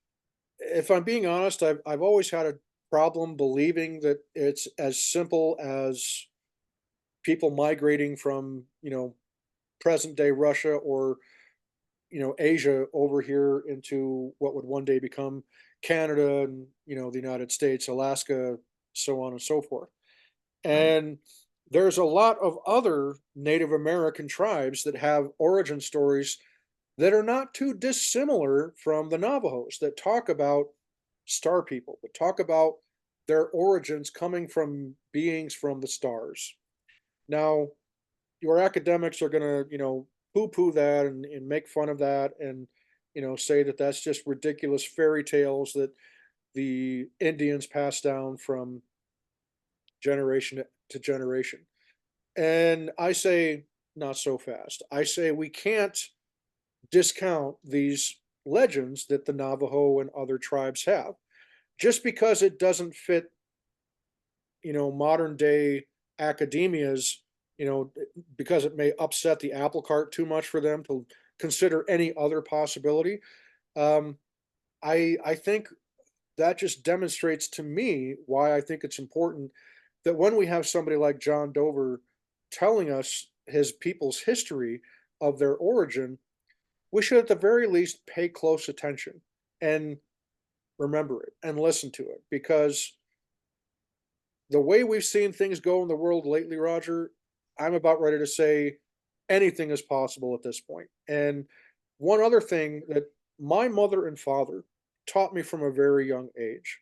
Speaker 1: if I'm being honest, I've always had a problem believing that it's as simple as people migrating from, you know, present day Russia or, you know, Asia over here into what would one day become Canada and, you know, the United States, Alaska, so on and so forth.
Speaker 2: Right.
Speaker 1: And there's a lot of other Native American tribes that have origin stories that are not too dissimilar from the Navajos that talk about star people, that talk about their origins coming from beings from the stars. Now, your academics are going to, you know, poo-poo that and make fun of that and, you know, say that that's just ridiculous fairy tales that the Indians passed down from generation to generation. And I say, not so fast. I say we can't discount these legends that the Navajo and other tribes have just because it doesn't fit, you know, modern day academia's, you know, because it may upset the apple cart too much for them to consider any other possibility. Um, I think that just demonstrates to me why I think it's important that when we have somebody like John Dover telling us his people's history of their origin, we should at the very least pay close attention and remember it and listen to it because the way we've seen things go in the world lately, Roger, I'm about ready to say anything is possible at this point. And one other thing that my mother and father taught me from a very young age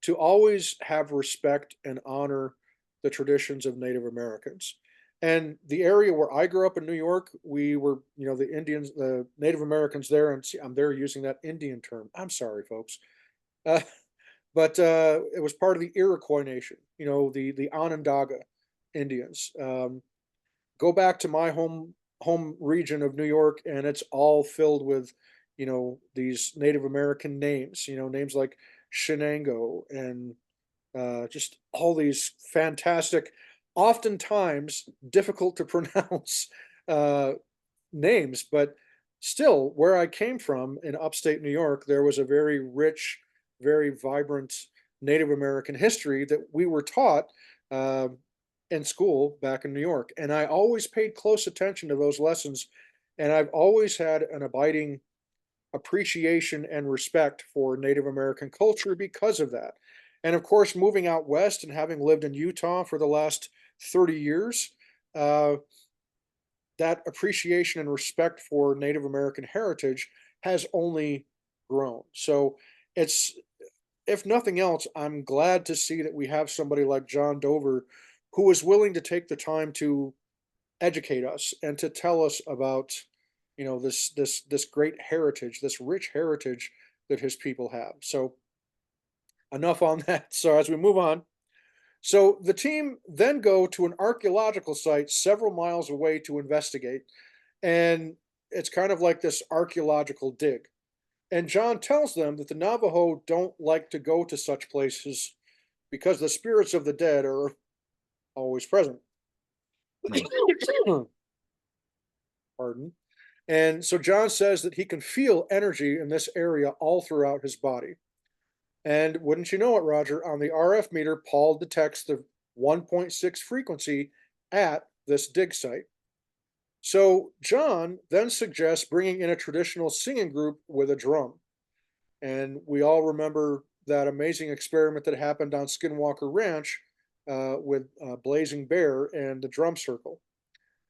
Speaker 1: to always have respect and honor the traditions of Native Americans. And the area where I grew up in New York, we were, you know, the Indians, the Native Americans there, and see, I'm there using that Indian term. I'm sorry, folks. Uh, but it was part of the Iroquois Nation, the Onondaga Indians. Go back to my home region of New York, and it's all filled with, these Native American names. Names like Shenango and just all these fantastic, oftentimes difficult to pronounce uh, names, but still, where I came from in upstate New York, there was a very rich, very vibrant Native American history that we were taught uh, in school back in New York. And I always paid close attention to those lessons. And I've always had an abiding appreciation and respect for Native American culture because of that. And of course, moving out west and having lived in Utah for the last 30 years, uh, that appreciation and respect for Native American heritage has only grown. So it's, if nothing else, I'm glad to see that we have somebody like John Dover who is willing to take the time to educate us and to tell us about, this great heritage, this rich heritage that his people have. So enough on that. So as we move on, so the team then go to an archaeological site several miles away to investigate, and it's kind of like this archaeological dig. And John tells them that the Navajo don't like to go to such places because the spirits of the dead are always present.
Speaker 2: Right.
Speaker 1: Pardon. And so John says that he can feel energy in this area all throughout his body. And wouldn't you know it, Roger, on the RF meter, Paul detects the 1.6 frequency at this dig site. So John then suggests bringing in a traditional singing group with a drum. And we all remember that amazing experiment that happened on Skinwalker Ranch with Blazing Bear and the drum circle,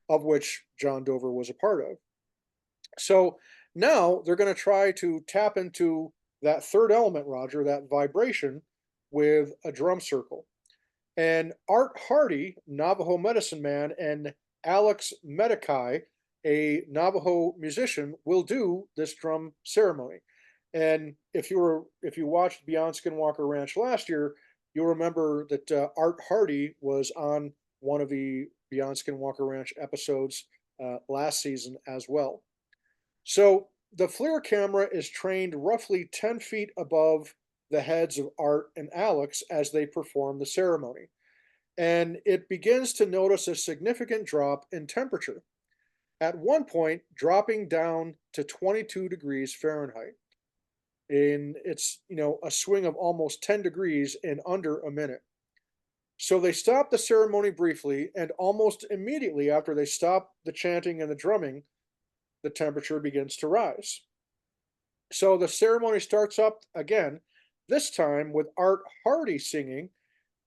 Speaker 1: of which John Dover was a part of. So now they're going to try to tap into that third element, Roger, that vibration with a drum circle. And Art Hardy, Navajo medicine man, and Alex Medikai, a Navajo musician, will do this drum ceremony. And if you watched Beyond Skinwalker Ranch last year, you'll remember that Art Hardy was on one of the Beyond Skinwalker Ranch episodes last season as well. So the FLIR camera is trained roughly 10 feet above the heads of Art and Alex as they perform the ceremony. And it begins to notice a significant drop in temperature, at one point dropping down to 22 degrees Fahrenheit. And it's, a swing of almost 10 degrees in under a minute. So they stop the ceremony briefly, and almost immediately after they stop the chanting and the drumming, the temperature begins to rise. So the ceremony starts up again, this time with Art Hardy singing,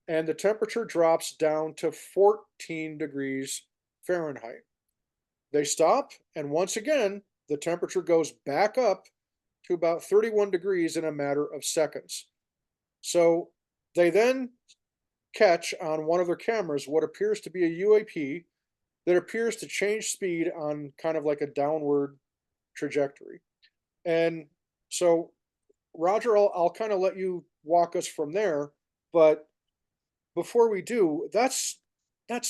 Speaker 1: and the temperature drops down to 14 degrees Fahrenheit. They stop, and once again, the temperature goes back up to about 31 degrees in a matter of seconds. So they then catch on one of their cameras what appears to be a UAP that appears to change speed on kind of like a downward trajectory. And so, Roger, I'll kind of let you walk us from there. But before we do, that's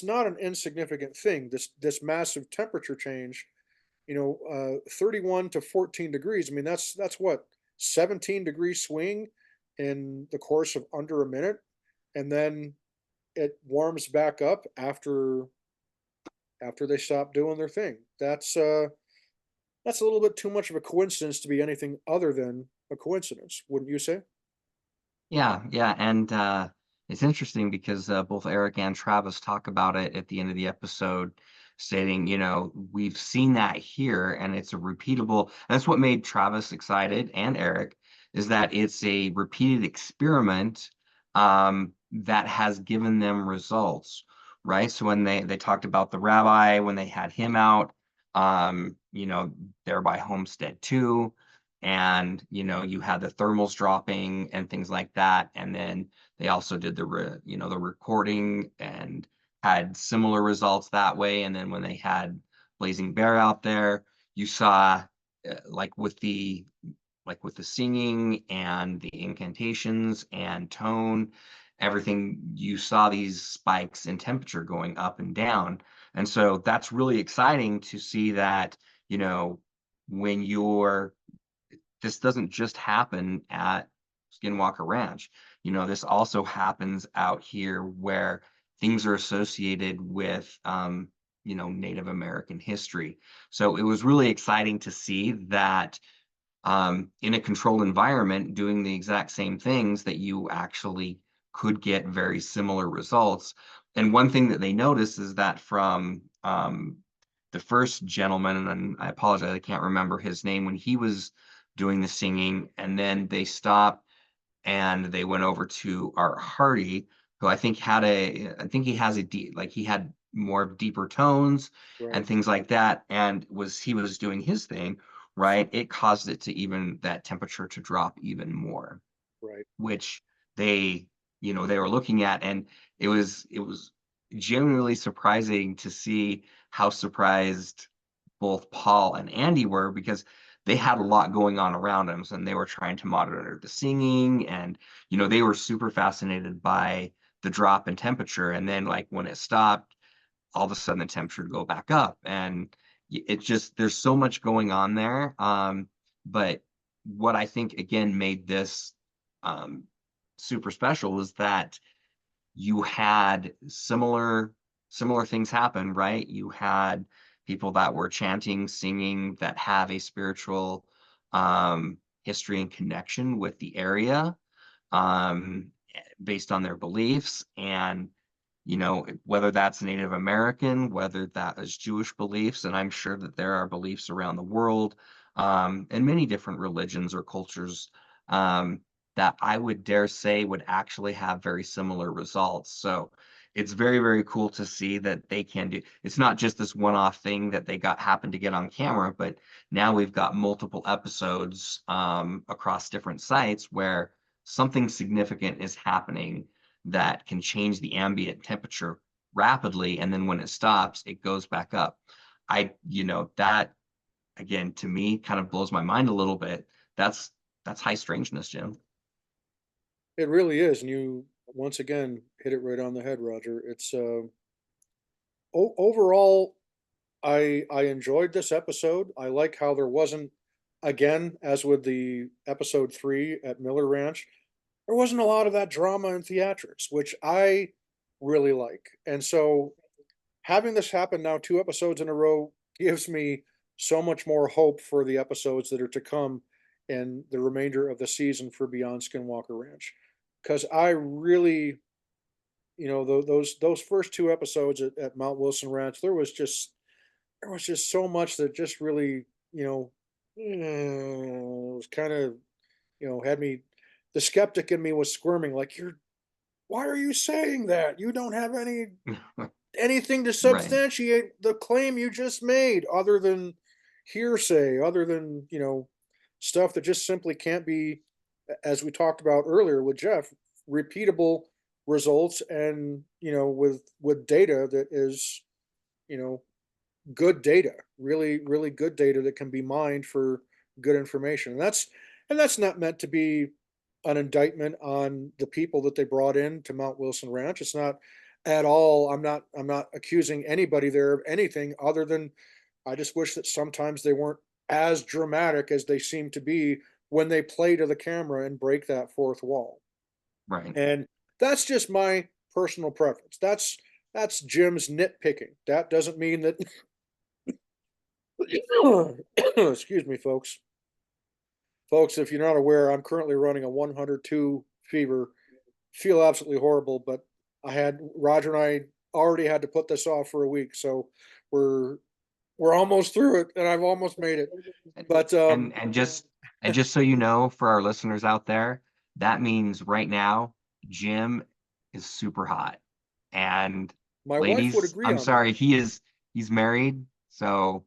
Speaker 1: not an insignificant thing. This massive temperature change, 31 to 14 degrees. I mean, that's what, 17-degree swing in the course of under a minute, and then it warms back up after they stop doing their thing. That's a little bit too much of a coincidence to be anything other than a coincidence, wouldn't you say?
Speaker 2: Yeah, yeah, and it's interesting because both Eric and Travis talk about it at the end of the episode, stating, we've seen that here, and it's a repeatable. That's what made Travis excited and Eric, is that it's a repeated experiment that has given them results, right? So when they talked about the rabbi, when they had him out, there by Homestead 2, and you had the thermals dropping and things like that, and then they also did the recording and had similar results that way. And then when they had Blazing Bear out there, you saw like with the like with the singing and the incantations and tone, everything, you saw these spikes in temperature going up and down. And so that's really exciting to see that, you know, when you're, this doesn't just happen at Skinwalker Ranch. You know, this also happens out here where things are associated with, you know, Native American history. So it was really exciting to see that in a controlled environment, doing the exact same things, that you actually could get very similar results. And one thing that they noticed is that from the first gentleman, and I apologize, I can't remember his name, when he was doing the singing, and then they stopped and they went over to Art Hardy, who I think he has a deep, like he had more deeper tones
Speaker 1: Right.
Speaker 2: and things like that, and he was doing his thing, right? It caused it to even that temperature to drop even more,
Speaker 1: Right.
Speaker 2: which they, you know, they were looking at, and it was genuinely surprising to see how surprised both Paul and Andy were, because they had a lot going on around them, and they were trying to monitor the singing, and you know, they were super fascinated by the drop in temperature, and then like when it stopped, all of a sudden the temperature would go back up, and it just, there's so much going on there. But what I think again made this um, super special is that you had similar things happen, right? You had people that were chanting, singing, that have a spiritual history and connection with the area, um, based on their beliefs. And you know, whether that's Native American, whether that is Jewish beliefs, and I'm sure that there are beliefs around the world, and many different religions or cultures, um, that I would dare say would actually have very similar results. So it's very, very cool to see that they can do. It's not just this one-off thing that they got happened to get on camera, but now we've got multiple episodes across different sites where something significant is happening that can change the ambient temperature rapidly, and then when it stops, it goes back up. You know, that again, to me, kind of blows my mind a little bit. That's high strangeness, Jim.
Speaker 1: It really is, and you once again hit it right on the head, Roger. It's overall, I enjoyed this episode. I like how there wasn't, again, as with the episode 3 at Miller Ranch, there wasn't a lot of that drama and theatrics, which I really like. And so having this happen now 2 episodes in a row gives me so much more hope for the episodes that are to come in the remainder of the season for Beyond Skinwalker Ranch. Because I really, those first 2 episodes at Mount Wilson Ranch, there was just so much that just really, was kind of, had me, the skeptic in me was squirming like, why are you saying that? You don't have anything to
Speaker 2: Right,
Speaker 1: substantiate the claim you just made other than hearsay, other than, stuff that just simply can't be, as we talked about earlier with Jeff, repeatable results, and, with data that is, you know, good data, really, really good data that can be mined for good information. And that's not meant to be an indictment on the people that they brought in to Mount Wilson Ranch. It's not at all. I'm not accusing anybody there of anything other than I just wish that sometimes they weren't as dramatic as they seem to be when they play to the camera and break that fourth wall.
Speaker 2: right.
Speaker 1: And that's just my personal preference. That's Jim's nitpicking. That doesn't mean that excuse me, folks. Folks, if you're not aware, I'm currently running a 102 fever. Feel absolutely horrible, but Roger and I already had to put this off for a week, so we're we're almost through it, and I've almost made it.
Speaker 2: And
Speaker 1: But
Speaker 2: and just so you know, for our listeners out there, that means right now, Jim is super hot. And
Speaker 1: my wife would
Speaker 2: ladies,
Speaker 1: agree
Speaker 2: I'm
Speaker 1: on that.
Speaker 2: sorry, he's married, so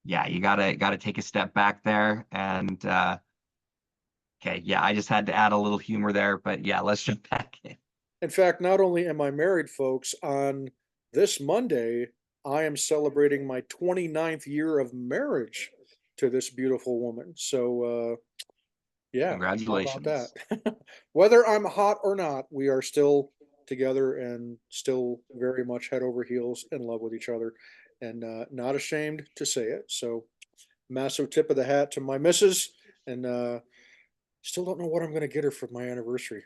Speaker 2: yeah, you gotta take a step back there. And okay, yeah, I just had to add a little humor there, but yeah, let's jump back in.
Speaker 1: In fact, not only am I married, folks, on this Monday, I am celebrating my 29th year of marriage to this beautiful woman. So Yeah, how about that?
Speaker 2: Congratulations.
Speaker 1: Whether I'm hot or not, we are still together and still very much head over heels in love with each other, and not ashamed to say it. So, massive tip of the hat to my missus, and still don't know what I'm going to get her for my anniversary.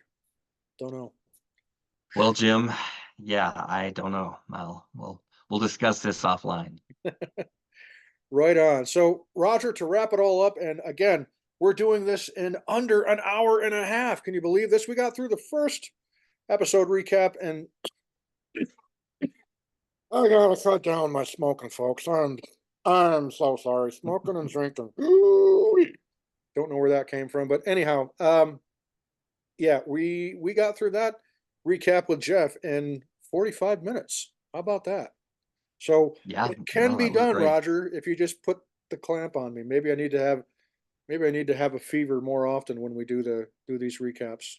Speaker 1: Don't know.
Speaker 2: Well, Jim, yeah, I don't know. We'll discuss this offline.
Speaker 1: Right on. So, Roger, to wrap it all up, and again, we're doing this in under an hour and a half. Can you believe this? We got through the first episode recap, and I gotta cut down my smoking, folks. I'm so sorry. Smoking and drinking. Ooh-wee. Don't know where that came from, but anyhow, yeah, we got through that recap with Jeff in 45 minutes. How about that? So
Speaker 2: Yeah,
Speaker 1: it can
Speaker 2: no,
Speaker 1: be
Speaker 2: that was
Speaker 1: done,
Speaker 2: great.
Speaker 1: Roger, if you just put the clamp on me. Maybe I need to have a fever more often when we do these recaps.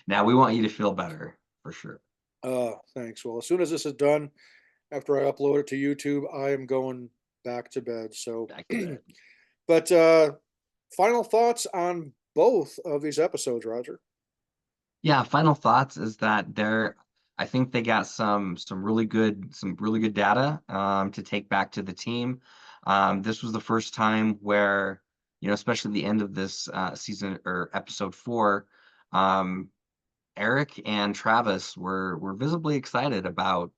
Speaker 2: Now we want you to feel better for sure.
Speaker 1: Thanks. Well, as soon as this is done, after I upload it to YouTube, I am going back to bed. So,
Speaker 2: Back to bed.
Speaker 1: but final thoughts on both of these episodes, Roger.
Speaker 2: Yeah, final thoughts is that I think they got some really good data to take back to the team. This was the first time where, especially the end of this season or episode 4, um, Eric and Travis were visibly excited about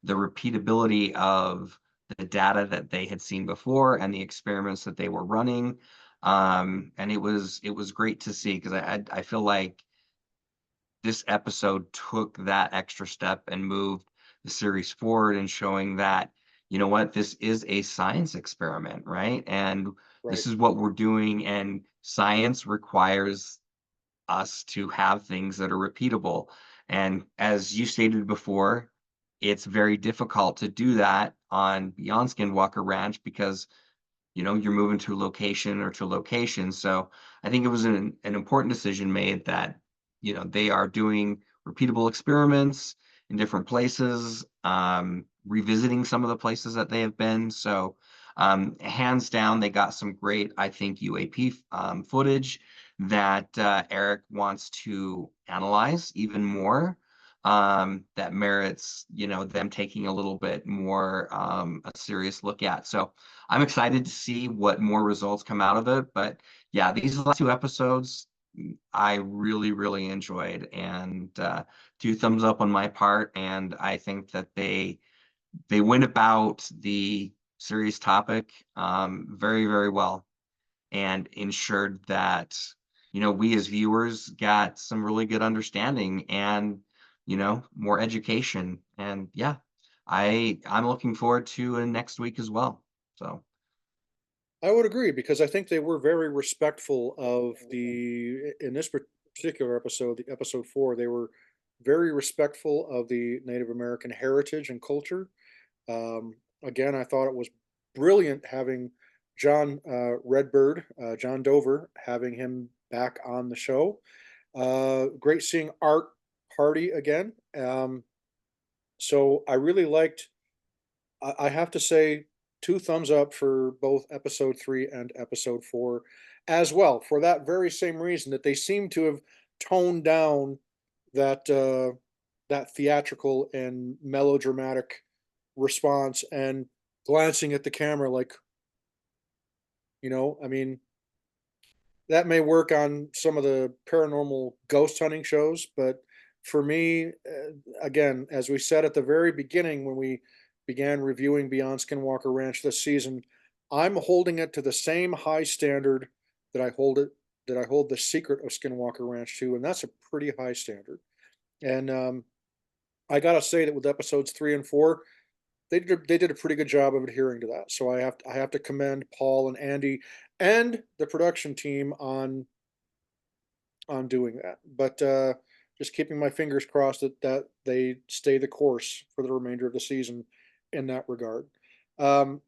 Speaker 2: the repeatability of the data that they had seen before and the experiments that they were running. And it was great to see because I feel like this episode took that extra step and moved the series forward and showing that, this is a science experiment, right? And
Speaker 1: Right.
Speaker 2: this is what we're doing, and science requires us to have things that are repeatable. And as you stated before, it's very difficult to do that on Beyond Skinwalker Ranch because you're moving to a location or to a location. So I think it was an important decision made that, they are doing repeatable experiments in different places, revisiting some of the places that they have been. So hands down, they got some great, I think, UAP footage that Eric wants to analyze even more. That merits, them taking a little bit more a serious look at. So I'm excited to see what more results come out of it. But yeah, these last 2 episodes I really, really enjoyed, and 2 thumbs up on my part. And I think that they went about the series topic very, very well and ensured that we as viewers got some really good understanding and more education. And yeah, I'm looking forward to next week as well. So
Speaker 1: I would agree because I think they were very respectful of in this particular episode, the episode 4, they were very respectful of the Native American heritage and culture. Again, I thought it was brilliant having John Dover, having him back on the show. Great seeing Art Hardy again. So I really liked. I have to say, 2 thumbs up for both episode 3 and episode 4, as well, for that very same reason that they seem to have toned down that theatrical and melodramatic response and glancing at the camera like, I mean, that may work on some of the paranormal ghost hunting shows, but for me, again, as we said at the very beginning when we began reviewing Beyond Skinwalker Ranch this season, I'm holding it to the same high standard that I hold the secret of Skinwalker Ranch to, and that's a pretty high standard. And I gotta say that with episodes 3 and 4, they did a pretty good job of adhering to that. So I have to commend Paul and Andy and the production team on doing that. But just keeping my fingers crossed that they stay the course for the remainder of the season in that regard. Um,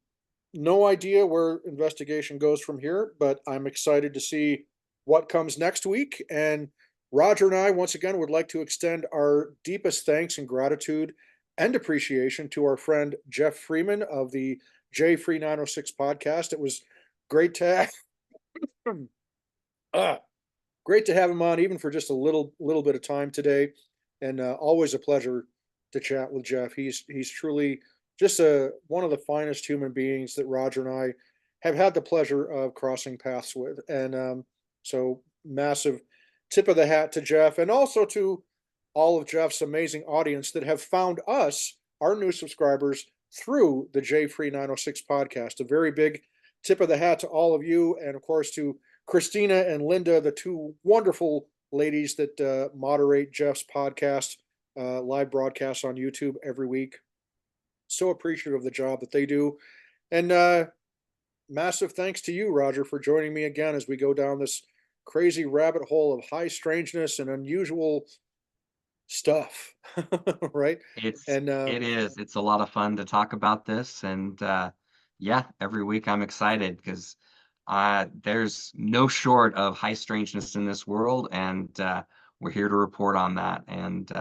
Speaker 1: no idea where investigation goes from here, but I'm excited to see what comes next week. And Roger and I, once again, would like to extend our deepest thanks and gratitude and appreciation to our friend Jeff Freeman of the J Free 906 podcast. It was great to Ah, great to have him on, even for just a little bit of time today, and always a pleasure to chat with Jeff. He's truly just one of the finest human beings that Roger and I have had the pleasure of crossing paths with, and so massive tip of the hat to Jeff, and also to all of Jeff's amazing audience that have found us, our new subscribers, through the J Free 906 podcast. A very big tip of the hat to all of you, and of course to Christina and Linda, the two wonderful ladies that moderate Jeff's podcast, live broadcasts on YouTube every week. So appreciative of the job that they do. And massive thanks to you, Roger, for joining me again as we go down this crazy rabbit hole of high strangeness and unusual stuff. Right. And
Speaker 2: It's a lot of fun to talk about this, and yeah, every week I'm excited because there's no short of high strangeness in this world, and we're here to report on that, and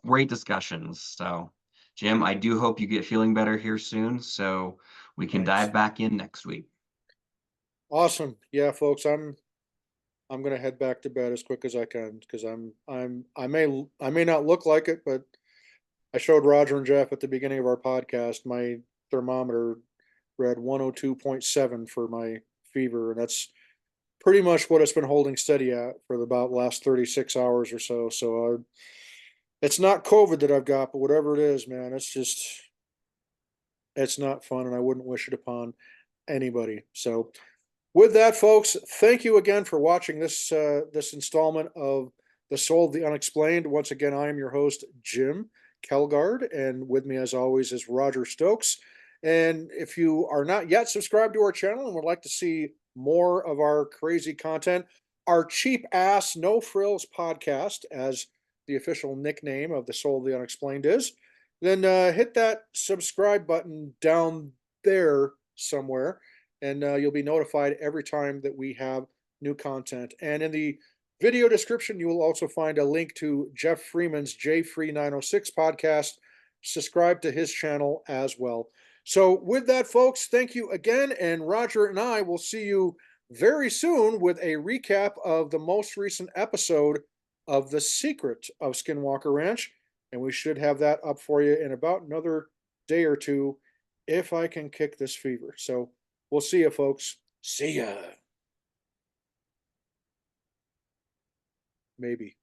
Speaker 2: great discussions. So, Jim, I do hope you get feeling better here soon so we can
Speaker 1: thanks.
Speaker 2: dive back in next week.
Speaker 1: Awesome. Yeah, folks, I'm gonna head back to bed as quick as I can because I may not look like it, but I showed Roger and Jeff at the beginning of our podcast my thermometer read 102.7 for my fever, and that's pretty much what it's been holding steady at for about the last 36 hours or so. So it's not COVID that I've got, but whatever it is, man, it's not fun, and I wouldn't wish it upon anybody. So with that, folks, thank you again for watching this installment of The Soul of the Unexplained. Once again, I am your host, Jim Kelgard, and with me, as always, is Roger Stokes. And if you are not yet subscribed to our channel and would like to see more of our crazy content, our cheap ass, no frills podcast, as the official nickname of The Soul of the Unexplained is, then hit that subscribe button down there somewhere, and you'll be notified every time that we have new content. And in the video description, you will also find a link to Jeff Freeman's J Free 906 podcast. Subscribe to his channel as well. So, with that, folks, thank you again. And Roger and I will see you very soon with a recap of the most recent episode of The Secret of Skinwalker Ranch. And we should have that up for you in about another day or two if I can kick this fever. So, we'll see you, folks. See ya. Maybe.